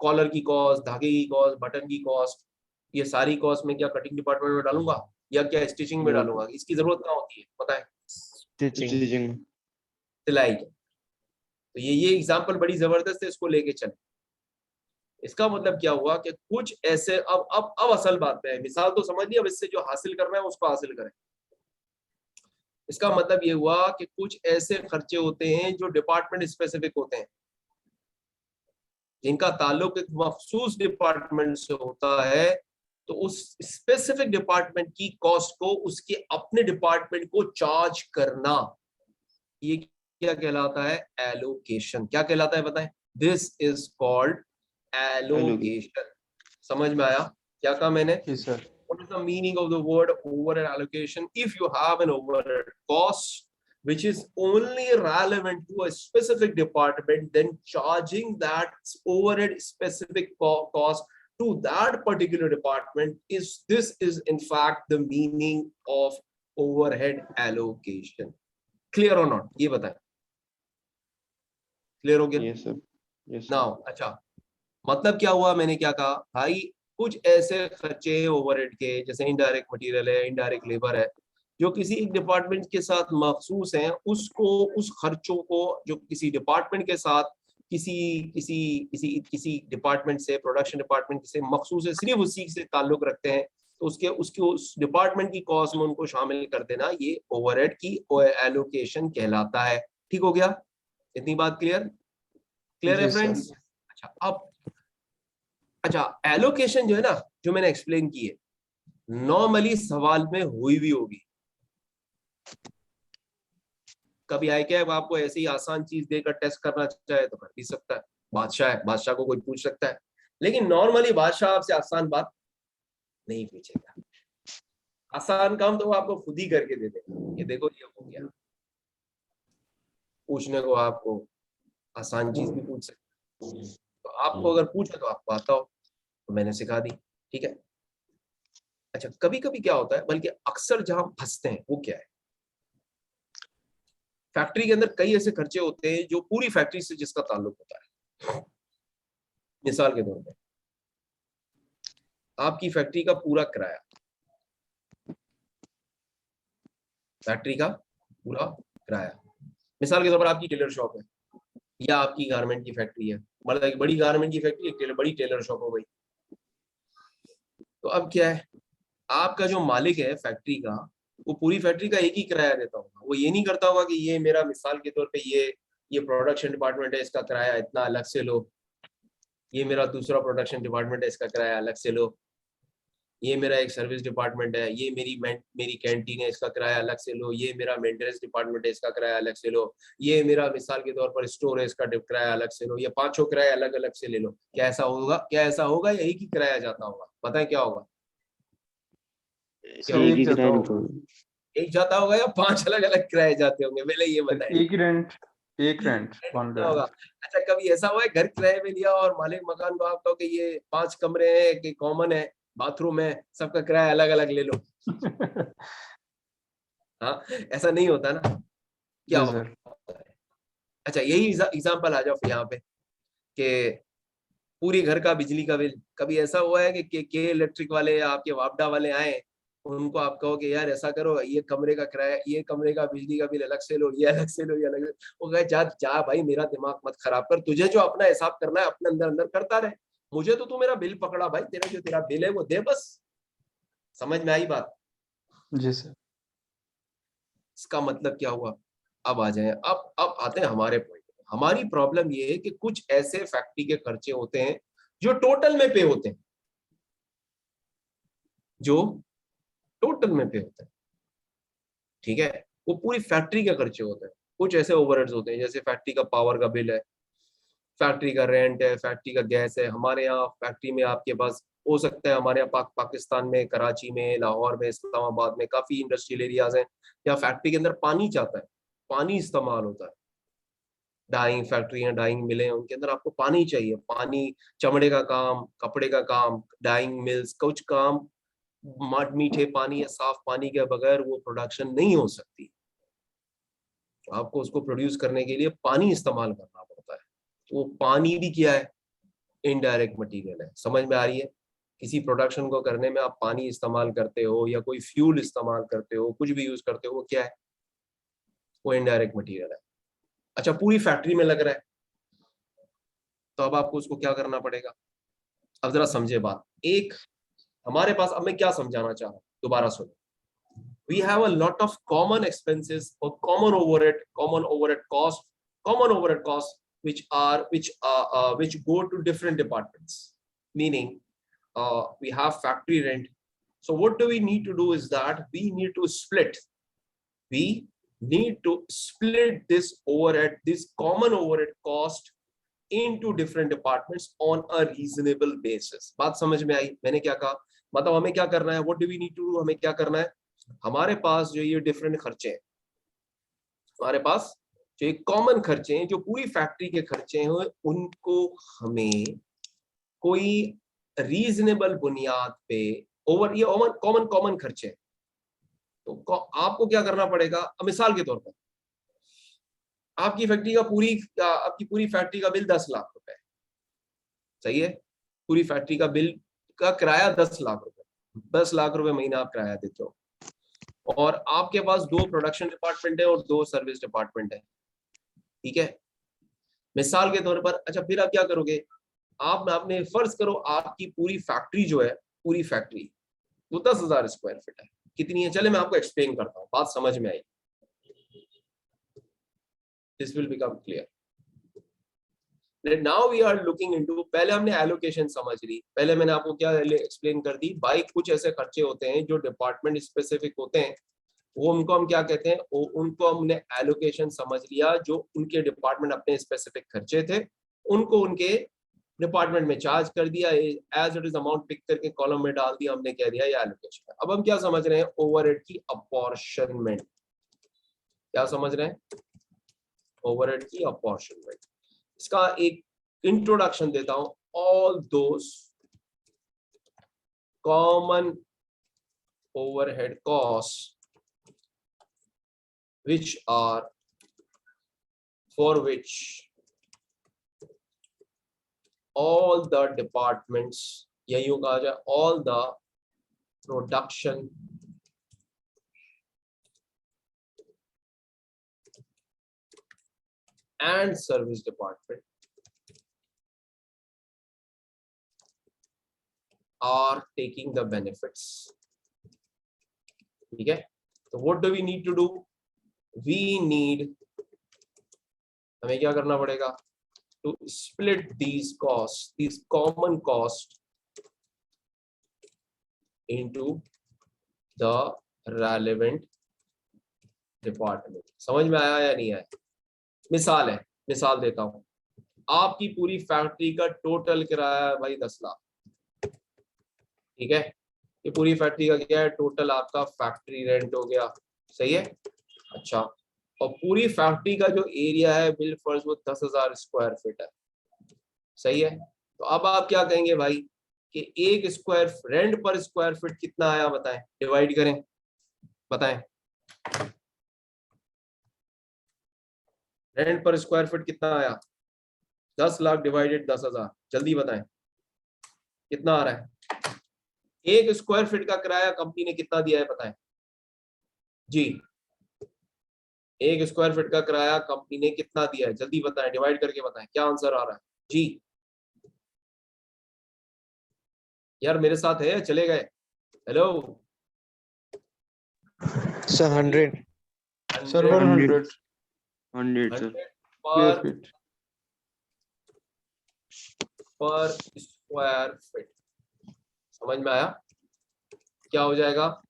Collar की कॉस्ट, धागे की कॉस्ट, बटन की कॉस्ट, ये सारी कॉस्ट में क्या कटिंग डिपार्टमेंट में डालूंगा या क्या स्टिचिंग में नो डालूंगा? इसकी जरूरत कहाँ होती है पता है? स्टिचिंग। स्टिचिंग। सिलाई की। तो ये एग्जांपल बड़ी जबरदस्त है, इसको लेके चले। इसका मतलब क्या हुआ कि कुछ ऐसे, अब असल बात है, मिसाल तो समझ लिया, अब इससे जो हासिल करना है उसको हासिल करें। इसका मतलब ये हुआ कि कुछ ऐसे खर्चे होते हैं जो डिपार्टमेंट स्पेसिफिक होते हैं, जिनका ताल्लुक एक मखसूस डिपार्टमेंट से होता है, तो उस स्पेसिफिक डिपार्टमेंट की कॉस्ट को उसके अपने डिपार्टमेंट को चार्ज करना, ये क्या कहलाता है? एलोकेशन। क्या कहलाता है बताएं? This is called allocation. Allocation. समझ में आया? क्या कहा मैंने? जी sir. What is the meaning of the word overhead allocation? If you have an overhead cost which is only relevant to a specific department, then charging that overhead specific cost to that particular department is in fact the meaning of overhead allocation. Clear or not? ये बताएं। Clear हो गया? Yes sir, yes sir. Now अच्छा, मतलब क्या हुआ? मैंने क्या कहा भाई, कुछ ऐसे खर्चे ओवरहेड के, जैसे इनडायरेक्ट मटेरियल है, इनडायरेक्ट लेबर है, जो किसी एक डिपार्टमेंट के साथ मखसूस हैं, उसको, उस खर्चों को जो किसी डिपार्टमेंट के साथ, किसी किसी किसी किसी डिपार्टमेंट से, प्रोडक्शन डिपार्टमेंट से मखसूस है, सिर्फ उसी से ताल्लुक रखते हैं, तो उसके उसकी उस डिपार्टमेंट की कॉस्ट में उनको शामिल कर देना, ये ओवरहेड की एलोकेशन कहलाता है। ठीक हो गया? इतनी बात क्लियर? क्लियर है जी सर। फ्रेंड्स? अच्छा, अब अच्छा, एलोकेशन जो है ना, जो मैंने एक्सप्लेन की है, नॉर्मली सवाल में हुई भी होगी। कभी आए क्या आपको ऐसी आसान चीज देकर टेस्ट करना चाहे तो कर भी सकता है, बादशाह है, बादशाह को कोई पूछ सकता है, लेकिन नॉर्मली बादशाह आपसे आसान बात नहीं पूछेगा। आसान काम तो वो आपको खुद ही करके दे देगा, ये देखो ये हो गया। पूछने को आपको आसान चीज भी पूछ सकते हैं, तो आपको अगर पूछा तो आपको आता हो तो मैंने सिखा दी। ठीक है? अच्छा, कभी कभी क्या होता है, बल्कि अक्सर जहां फंसते हैं वो क्या है, फैक्ट्री के अंदर कई ऐसे खर्चे होते हैं जो पूरी फैक्ट्री से जिसका ताल्लुक होता है। मिसाल के तौर पे आपकी फैक्ट्री का पूरा किराया, फैक्ट्री का पूरा किराया, मिसाल के तौर पर आपकी टेलर शॉप है या आपकी गारमेंट की फैक्ट्री है, मतलब एक बड़ी गारमेंट की फैक्ट्री, एक बड़ी टेलर शॉप हो गई। तो अब क्या है, आपका जो मालिक है फैक्ट्री का, वो पूरी फैक्ट्री का एक ही किराया देता होगा। वो ये नहीं करता होगा कि ये मेरा, मिसाल के तौर पे ये प्रोडक्शन डिपार्टमेंट है, इसका किराया इतना अलग से लो, ये मेरा दूसरा प्रोडक्शन डिपार्टमेंट है, इसका किराया अलग से लो, ये मेरा एक सर्विस डिपार्टमेंट है, ये मेरी कैंटीन है, इसका किराया अलग से लो, ये मेरा मेंटेनेंस डिपार्टमेंट है, इसका किराया अलग से लो, ये मेरा मिसाल के तौर पर स्टोर है, इसका किराया अलग से लो, ये पांचों किराया अलग अलग से ले लो। क्या ऐसा होगा? क्या ऐसा होगा? या एक ही किराया जाता होगा? बताएं क्या होगा? सर एक ही जाता किराया होगा। तो एक जाता होगा या पांच अलग अलग किराए जाते होंगे? पहले ये बताएं। एक रेंट, एक रेंट, वन क्या होगा? रेंट। अच्छा, कभी ऐसा हुआ है घर किराए में लिया और मालिक मकान को आप कहो कि ये 5 कमरे हैं, कि कॉमन है, बाथरूम है, सबका किराया अलग अलग ले लो? हाँ, ऐसा नहीं होता ना। क्या जी होता सर। है? अच्छा, यही एग्जांपल आ जाओ फिर यहाँ पे, कि पूरी घर का बिजली का बिल, कभी ऐसा हुआ है कि के इलेक्ट्रिक वाले या आपके वापडा वाले आए, उनको आप कहो कि यार ऐसा करो, ये कमरे का किराया, ये कमरे का बिजली का बिल अलग से लो, ये अलग से लो, ये अलग से। वो कहे जा जा भाई, मेरा दिमाग मत खराब कर, तुझे जो अपना हिसाब करना है अपने अंदर अंदर करता रहे, मुझे तो तू मेरा बिल पकड़ा भाई, तेरा जो तेरा बिल है वो दे बस। समझ में आई बात? जी सर। इसका मतलब क्या हुआ? अब आ जाए, अब आते हैं हमारे पॉइंट। हमारी प्रॉब्लम ये है कि कुछ ऐसे फैक्ट्री के खर्चे होते हैं जो टोटल में पे होते हैं, जो टोटल में पे होते हैं। ठीक है? वो पूरी फैक्ट्री के खर्चे होते हैं। कुछ ऐसे ओवरहेड्स होते हैं, जैसे फैक्ट्री का पावर का बिल है, फैक्ट्री का रेंट है, फैक्ट्री का गैस है। हमारे यहाँ फैक्ट्री में आपके पास हो सकता है, हमारे यहाँ पाकिस्तान में, कराची में, लाहौर में, इस्लामाबाद में काफी इंडस्ट्रियल एरियाज हैं जहाँ फैक्ट्री के अंदर पानी जाता है, पानी इस्तेमाल होता है। डाइंग फैक्ट्रियां, डाइंग मिले, उनके अंदर आपको पानी चाहिए। पानी, चमड़े का काम, कपड़े का काम, डाइंग मिल्स, कुछ काम मीठे पानी या साफ पानी के बगैर वो प्रोडक्शन नहीं हो सकती। आपको उसको प्रोड्यूस करने के लिए पानी इस्तेमाल करना पड़ता है। वो पानी भी क्या है? इनडायरेक्ट मटेरियल है। समझ में आ रही है? किसी प्रोडक्शन को करने में आप पानी इस्तेमाल करते हो या कोई फ्यूल इस्तेमाल करते हो, कुछ भी यूज करते हो, वो क्या है? वो इनडायरेक्ट मटेरियल है। अच्छा, पूरी फैक्ट्री में लग रहा है, तो अब आपको उसको क्या करना पड़ेगा? अब जरा समझे बात। एक हमारे पास, अब मैं क्या समझाना चाह रहा हूँ, दोबारा सुनो। We have a lot of common expenses or common overhead costs which go to different departments. Meaning, we have factory rent. So what do we need to do is that we need to split this overhead, this common overhead cost into different departments on a reasonable basis. बात समझ में आई? मैंने क्या कहा, मतलब हमें क्या करना है, what do we need to do, हमें क्या करना है, हमारे पास जो ये डिफरेंट खर्चे हैं, हमारे पास जो एक कॉमन खर्चे हैं, जो पूरी फैक्ट्री के खर्चे हैं, उनको हमें कोई रीजनेबल बुनियाद पे ओवर, ये कॉमन कॉमन खर्चे हैं, तो आपको क्या करना पड़ेगा, अब मिसाल के तौर पर आपकी फैक्ट्री का आपकी पूरी फैक्ट्री का बिल 10 लाख रुपए, सही है, पूरी फैक्ट्री का बिल का किराया 10 लाख रुपए, 10 लाख रुपए महीना आप किराया देते हो, और आपके पास 2 प्रोडक्शन डिपार्टमेंट है और 2 सर्विस डिपार्टमेंट है, ठीक है, मिसाल के तौर पर। अच्छा, फिर आप क्या करोगे, आपने फर्ज करो आपकी पूरी फैक्ट्री जो है, पूरी फैक्ट्री वो 10,000 स्क्वायर फीट है, कितनी है, चले मैं आपको एक्सप्लेन करता हूँ, बात समझ में आई, this will become clear. Now we are looking into, पहले हमने एलोकेशन समझ ली, पहले मैंने आपको क्या एक्सप्लेन कर दी भाई, कुछ ऐसे खर्चे होते हैं जो डिपार्टमेंट स्पेसिफिक होते हैं, वो उनको हम क्या कहते हैं, उनको हमने एलोकेशन समझ लिया, जो उनके डिपार्टमेंट अपने स्पेसिफिक खर्चे थे उनको उनके डिपार्टमेंट में चार्ज कर दिया, as it is amount pick करके कॉलम में डाल दिया, हमने कह दिया ये एलोकेशन है। अब हम क्या समझ रहे हैं, ओवरहेड की अपॉर्शनमेंट, क्या समझ रहे हैं, ओवरहेड की अपॉर्शनमेंट। इसका एक इंट्रोडक्शन देता हूं, all those common overhead cost which are for which all the departments, यही कहा जाए, all the production and service department are taking the benefits, ठीक है। तो what do we need to do, we need, हमें क्या करना पड़ेगा, to split these costs, these common costs into the relevant department। समझ में आया या नहीं आया? मिसाल है, मिसाल देता हूं, आपकी पूरी फैक्ट्री का टोटल किराया है भाई 10 लाख, ठीक है, ये पूरी फैक्ट्री का क्या है, टोटल आपका फैक्ट्री रेंट हो गया, सही है। अच्छा, और पूरी फैक्ट्री का जो एरिया है बिल फर्ज वो 10,000 स्क्वायर फीट है, सही है। तो अब आप क्या कहेंगे भाई कि एक स्क्वायर रेंट पर स्क्वायर फीट कितना आया, बताएं, डिवाइड करें, बताएं, रेंट पर स्क्वायर फीट कितना आया, 10 लाख डिवाइडेड 10,000, जल्दी बताएं कितना आ रहा है, एक स्क्वायर फीट का किराया कंपनी ने कितना दिया है, बताएं जी, एक स्क्वायर फीट का किराया कंपनी ने कितना दिया है, जल्दी बताएं, डिवाइड करके बताएं, क्या आंसर आ रहा है जी। यार मेरे साथ है, चले गए, hello sir 100 Sir, 100 100 sir, square feet. पर स्क्वायर फीट, समझ में आया क्या हो जाएगा,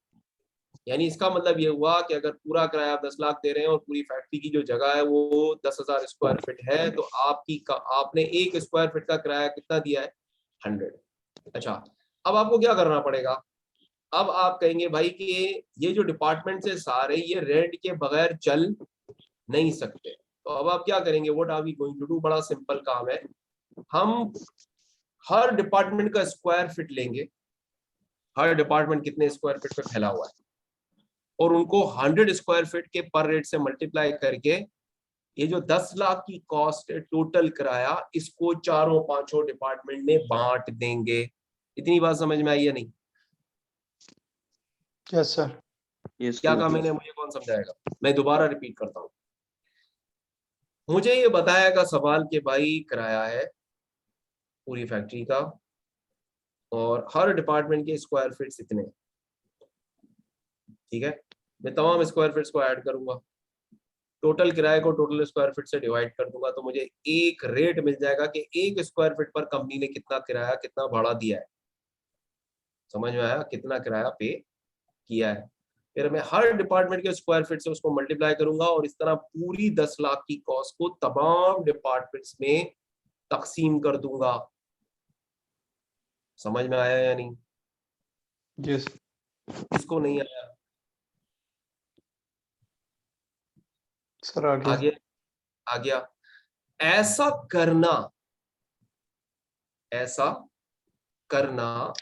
यानी इसका मतलब ये हुआ कि अगर पूरा किराया आप 10 लाख दे रहे हैं और पूरी फैक्ट्री की जो जगह है वो 10,000 स्क्वायर फीट है, तो आपने एक स्क्वायर फीट का किराया कितना दिया है, 100। अच्छा, अब आपको क्या करना पड़ेगा, अब आप कहेंगे भाई कि ये जो डिपार्टमेंट से सारे ये रेंट के बगैर चल नहीं सकते, तो अब आप क्या करेंगे, what are we going to do, बड़ा सिंपल काम है, हम हर डिपार्टमेंट का स्क्वायर फीट लेंगे, हर डिपार्टमेंट कितने स्क्वायर फीट पे फैला हुआ है, और उनको 100 स्क्वायर फीट के पर रेट से मल्टीप्लाई करके ये जो 10 लाख की कॉस्ट है टोटल किराया, इसको चारों पांचों डिपार्टमेंट में बांट देंगे। इतनी बात समझ में आई या नहीं? Yes, sir. यस क्या कहा मैंने, मुझे कौन समझाएगा, मैं दोबारा रिपीट करता हूं, मुझे ये बताया का सवाल कि भाई किराया है पूरी फैक्ट्री का और हर डिपार्टमेंट के स्क्वायर फीट इतने, ठीक है, मैं तमाम स्क्वायर फीट्स को ऐड करूंगा, टोटल किराए को टोटल स्क्वायर फीट से डिवाइड कर दूंगा, तो मुझे एक रेट मिल जाएगा कि एक स्क्वायर फीट पर कंपनी ने कितना किराया, कितना भाड़ा दिया है, समझ में आया, कितना किराया पे किया है। फिर मैं हर डिपार्टमेंट के स्क्वायर फीट से उसको मल्टीप्लाई करूंगा और इस तरह पूरी 10 लाख की कॉस्ट को तमाम डिपार्टमेंट्स में तकसीम कर दूंगा। समझ में आया या नहीं? यस किसको नहीं आया? सर आ गया। आगे आ गया। ऐसा करना, ऐसा करना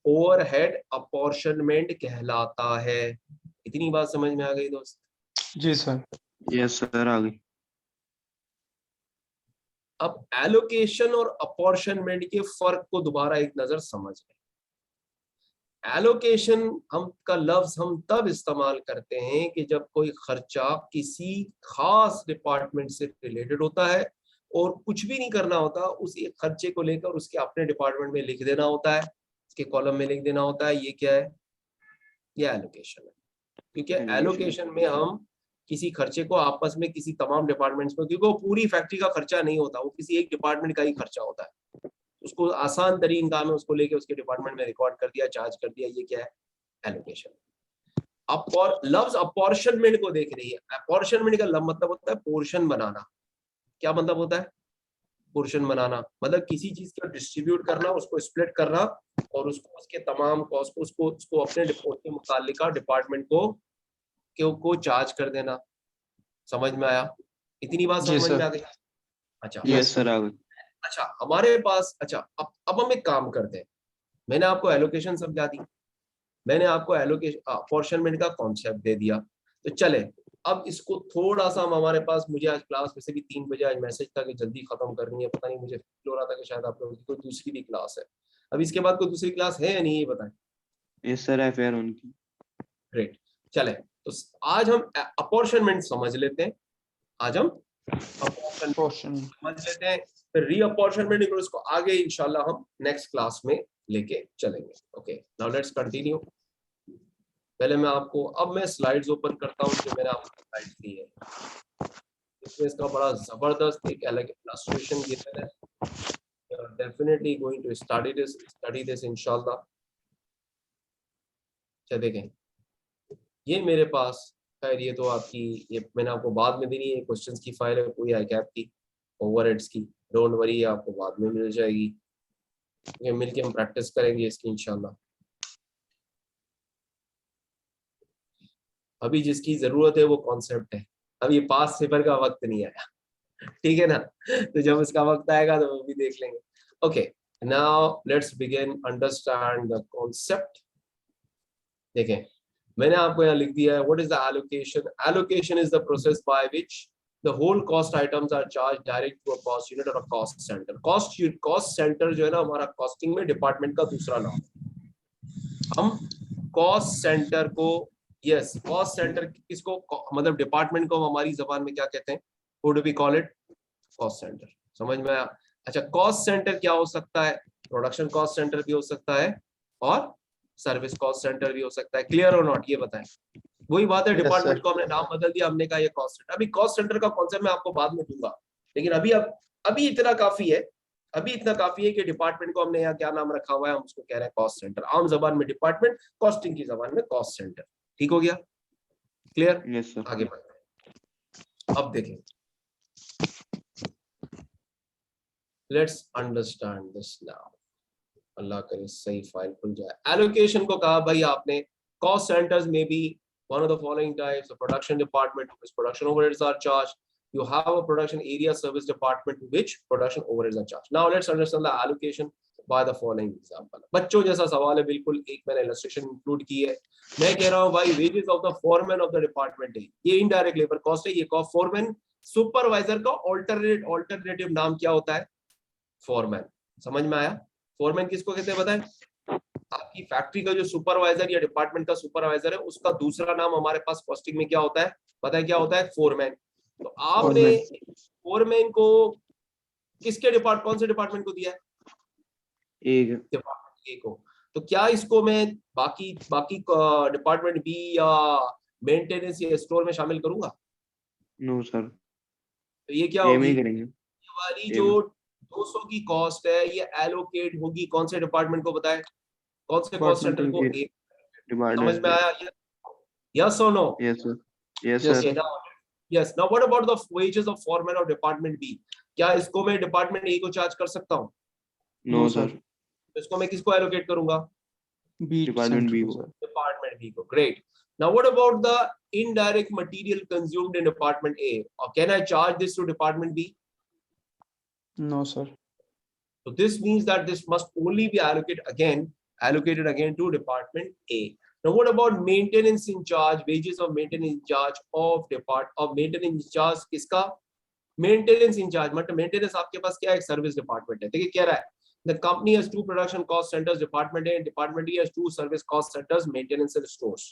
ओवरहेड अपॉर्शनमेंट कहलाता है। इतनी बात समझ में आ गई दोस्त? जी सर। यस सर आ गई। अब एलोकेशन और अपॉर्शनमेंट के फर्क को दोबारा एक नजर समझ लें। एलोकेशन हम का लफ्ज हम तब इस्तेमाल करते हैं कि जब कोई खर्चा किसी खास डिपार्टमेंट से रिलेटेड होता है और कुछ भी नहीं करना होता, उस एक खर्चे को लेकर उसके अपने डिपार्टमेंट में लिख देना होता है, उसके कॉलम में लिख देना होता है। ये क्या है? ये एलोकेशन है। क्योंकि एलोकेशन में हम किसी खर्चे को आपस में किसी तमाम डिपार्टमेंट्स में, क्योंकि वो पूरी फैक्ट्री का खर्चा नहीं होता, वो किसी एक डिपार्टमेंट का ही खर्चा होता है, उसको आसान तरीन काम है, उसको लेके उसके डिपार्टमेंट में रिकॉर्ड कर दिया, चार्ज कर दिया। ये क्या है? एलोकेशन। लफ्ज अपॉर्शनमेंट को देख रही है। अपॉर्शनमेंट का मतलब होता है पोर्शन बनाना। क्या मतलब होता है? पोर्शन बनाना मतलब किसी चीज को डिस्ट्रीब्यूट करना, उसको स्प्लिट करना और उसको उसके तमाम कॉस्ट को उसको अपने के मुतालिका डिपार्टमेंट को चार्ज कर देना। समझ में आया? इतनी बात जी समझ सर। में आ गई? अच्छा यस सर आ गई। अच्छा, हमारे पास, अच्छा अब हम एक काम करते हैं। मैंने आपको एलोकेशन समझा दी, मैंने आपको एलोकेशन अपॉर्शनमेंट का कॉन्सेप्ट दे दिया, तो चले अब इसको थोड़ा सा हम, हमारे पास, मुझे आज क्लास वैसे भी 3 बजे आज मैसेज था कि जल्दी खत्म करनी है, पता नहीं मुझे फील हो रहा था कि शायद आप लोगों की कोई दूसरी भी क्लास है। अब इसके बाद कोई दूसरी क्लास है या नहीं, ये बताएं। यस सर एफआईआर उनकी। ग्रेट, चले तो आज हम अपॉर्शनमेंट समझ लेते हैं। आज हम अपॉर्शनमेंट पोर्शन। समझ लेते हैं, फिर रीअपॉर्शनमेंट इसको आगे इंशाल्लाह हम नेक्स्ट क्लास में लेके चलेंगे। Okay, now let's continue. पहले मैं आपको, अब मैं स्लाइड्स ओपन करता हूँ जो मैंने आपको स्लाइड्स दी है। इसमें इसका बड़ा जबरदस्त एक अलग इलस्ट्रेशन गिवन है। Definitely going to study this इंशाल्लाह। अच्छा देखें, ये मेरे पास, खैर ये तो आपकी, ये मैंने आपको बाद में देनी है, क्वेश्चंस की फाइल है पूरी आईकैप की, ओवरहेड्स की। डोंट वरी, आपको बाद में मिल जाएगी। ये मिलके हम प्रैक्टिस करेंगे इसकी इंशाल्लाह। अभी जिसकी जरूरत है वो कॉन्सेप्ट है, अभी पास पेपर का वक्त नहीं आया, ठीक है ना? तो जब उसका वक्त आएगा तो वो भी देख लेंगे। Okay, now let's begin understand the concept. देखें, मैंने आपको यहाँ लिख दिया है, what is the allocation. Allocation is the process by which the whole cost items are charged direct to a cost unit or a cost center. cost center जो है ना, हमारा कॉस्टिंग में डिपार्टमेंट का दूसरा नाम। हम कॉस्ट सेंटर को, यस कॉस्ट सेंटर किसको, मतलब डिपार्टमेंट को हमारी जबान में क्या कहते हैं? What do we call it? Cost centre. समझ में आया? अच्छा, कॉस्ट सेंटर क्या हो सकता है? प्रोडक्शन कॉस्ट सेंटर भी हो सकता है और सर्विस कॉस्ट सेंटर भी हो सकता है। क्लियर और नॉट, ये बताएं। वही बात है, डिपार्टमेंट को हमने नाम बदल दिया, हमने कहा ये कॉस्ट सेंटर। अभी कॉस्ट सेंटर का कॉन्सेप्ट मैं आपको बाद में दूंगा, लेकिन अभी इतना काफी है। अभी इतना काफी है कि डिपार्टमेंट को हमने यहाँ क्या नाम रखा हुआ है, हम उसको कह रहे हैं कॉस्ट सेंटर। आम जबान में डिपार्टमेंट, कॉस्टिंग की जबान में कॉस्ट सेंटर। ठीक हो गया? क्लियर? Yes sir. आगे बढ़ते हैं। अब देखें, लेट्स अंडरस्टैंड दिस नाउ। अल्लाह करे सही फाइल खुल जाए। एलोकेशन को कहा भाई आपने, कॉस्ट सेंटर्स में B one of the following types: a production department to which production overheads are charged. You have a production area service department to which production overheads are charged. Now let's understand the allocation by the following example. बच्चों जैसा सवाल है बिल्कुल, एक मैंने illustration include की है। मैं कह रहा हूँ भाई wages of the foreman of the department है, ये indirect labor cost है। ये cost foreman, supervisor का alternative नाम क्या होता है? foreman। समझ में आया? foreman किसको कहते हैं बताएं? आपकी फैक्ट्री का जो सुपरवाइजर या डिपार्टमेंट का सुपरवाइजर है, उसका दूसरा नाम हमारे पास कॉस्टिंग में क्या होता है? पता है क्या होता है? फोरमैन। तो आपने फोरमैन को कौन से डिपार्टमेंट को दिया है? डिपार्टमेंट ए को। तो क्या इसको मैं बाकी डिपार्टमेंट बी या मेंटेनेंस या स्टोर में शामिल करूंगा? No sir. तो ये क्या होगी? ये वाली जो 200 की कॉस्ट है, ये एलोकेट होगी कौन से डिपार्टमेंट को? बताएं, कौन से कॉस्ट सेंटर को? समझ में आया? यस और no? Yes sir. Yes sir. Yes. Now what about the wages of foreman of department B? क्या इसको मैं डिपार्टमेंट ए को चार्ज कर सकता हूँ? No No, sir. sir. इसको मैं किसको एलोकेट करूंगा? B डिपार्टमेंट center बी को, को। sir. Department B को. Great. Now what about the indirect material consumed in department A? Or can I charge this to department B? No, sir. So this means that this must only be allocated again to department A. Now what about maintenance in charge, wages of maintenance in charge of maintenance in charge किसका? Maintenance in charge मतलब maintenance आपके पास क्या है? Service department है. देखिए क्या रहा है? The company has 2 production cost centers, department A and department E has 2 service cost centers, maintenance and stores.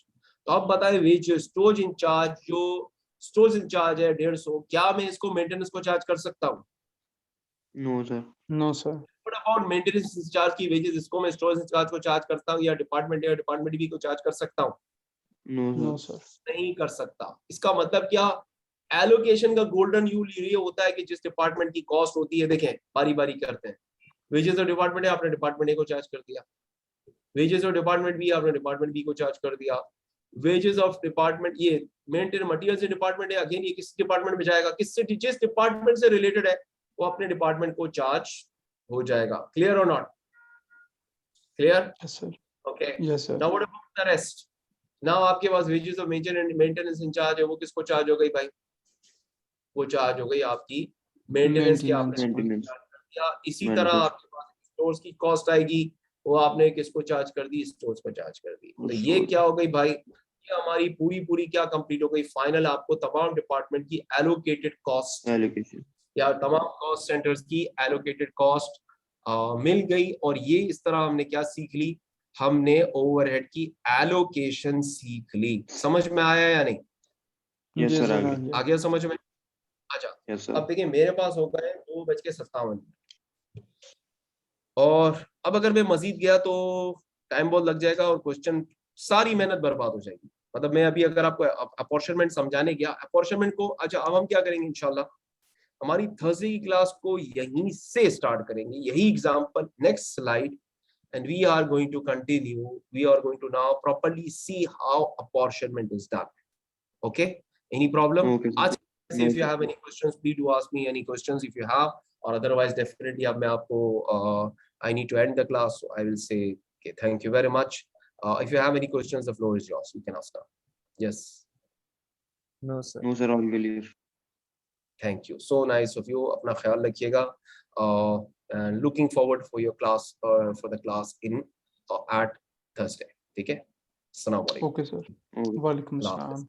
तो अब बताएं wages stores in charge जो stores in charge है 150, क्या मैं इसको maintenance को चार्ज कर सकता हूँ? No sir. No, sir. What about maintenance charge की wages, इसको मैं स्टोरेज चार्ज को चार्ज करता हूँ या डिपार्टमेंट या डिपार्टमेंट बी को चार्ज कर सकता हूँ? No No, sir. sir. नहीं कर सकता. इसका मतलब क्या? एलोकेशन का गोल्डन रूल ये होता है कि जिस डिपार्टमेंट की कॉस्ट होती है, देखें बारी बारी करते हैं. वेजेस ऑफ डिपार्टमेंट है, आपने डिपार्टमेंट ए को चार्ज कर दिया. वेजेस ऑफ डिपार्टमेंट बी, आपने डिपार्टमेंट बी को चार्ज कर दिया. वेजेस ऑफ डिपार्टमेंट ये मेंटेन मटेरियल से डिपार्टमेंट है, अगेन ये किस डिपार्टमेंट में जाएगा? किससे? जिस डिपार्टमेंट से रिलेटेड है वो अपने डिपार्टमेंट को चार्ज हो जाएगा. क्लियर और not clear? Yes, sir. Okay. Yes, sir. Now what about the rest? Now आपके पास wages of maintenance in charge है, वो किसको चार्ज हो गई भाई? वो चार्ज हो गई आपकी मेंटेनेंस की. आपने Maintenance. चार्ज कर दिया. इसी Maintenance. तरह आपके पास स्टोर्स की कॉस्ट आएगी, वो आपने किसको चार्ज कर दी? स्टोर्स को चार्ज कर दी. तो ये Stores. क्या हो गई भाई? ये हमारी पूरी क्या कंप्लीट हो गई? फाइनल आपको तमाम डिपार्टमेंट की एलोकेटेड कॉस्ट एलोकेशन। या तमाम कॉस्ट सेंटर्स की एलोकेटेड कॉस्ट मिल गई. और ये इस तरह हमने क्या सीख ली? हमने ओवरहेड की एलोकेशन सीख ली. समझ में आया या नहीं? यस जी सर। सर, आगे। आ गया. आ गया समझ में? अच्छा, यस सर। अब देखिए मेरे पास हो गए 2:57 और अब अगर मैं मजीद गया तो टाइम बहुत लग जाएगा और क्वेश्चन सारी मेहनत बर्बाद हो जाएगी. मतलब मैं अभी अगर आपको अपॉर्चनमेंट समझाने गया, अपॉर्चनमेंट को, अच्छा अब हम क्या करेंगे इंशाल्लाह, हमारी थर्सडे की क्लास को यहीं से स्टार्ट करेंगे, यही example. Next slide. And we are going to continue. We are going to now properly see how apportionment is done. Okay? Any problem? Okay, sir. If you have any questions, please do ask me any questions if you have. Or otherwise, definitely, अब मैं आपको I need to end the class, so I will say okay. Thank you very much. If you have any questions, the floor is yours. You can ask now. Yes. No, sir. No sir, all clear. Thank you. So nice of you. अपना ख्याल रखिएगा. And looking forward for your class for the class in at Thursday. ठीक है? अस्सलाम वालेकुम. Okay, sir. Okay. Walaikum Allah Hafiz. Assalam.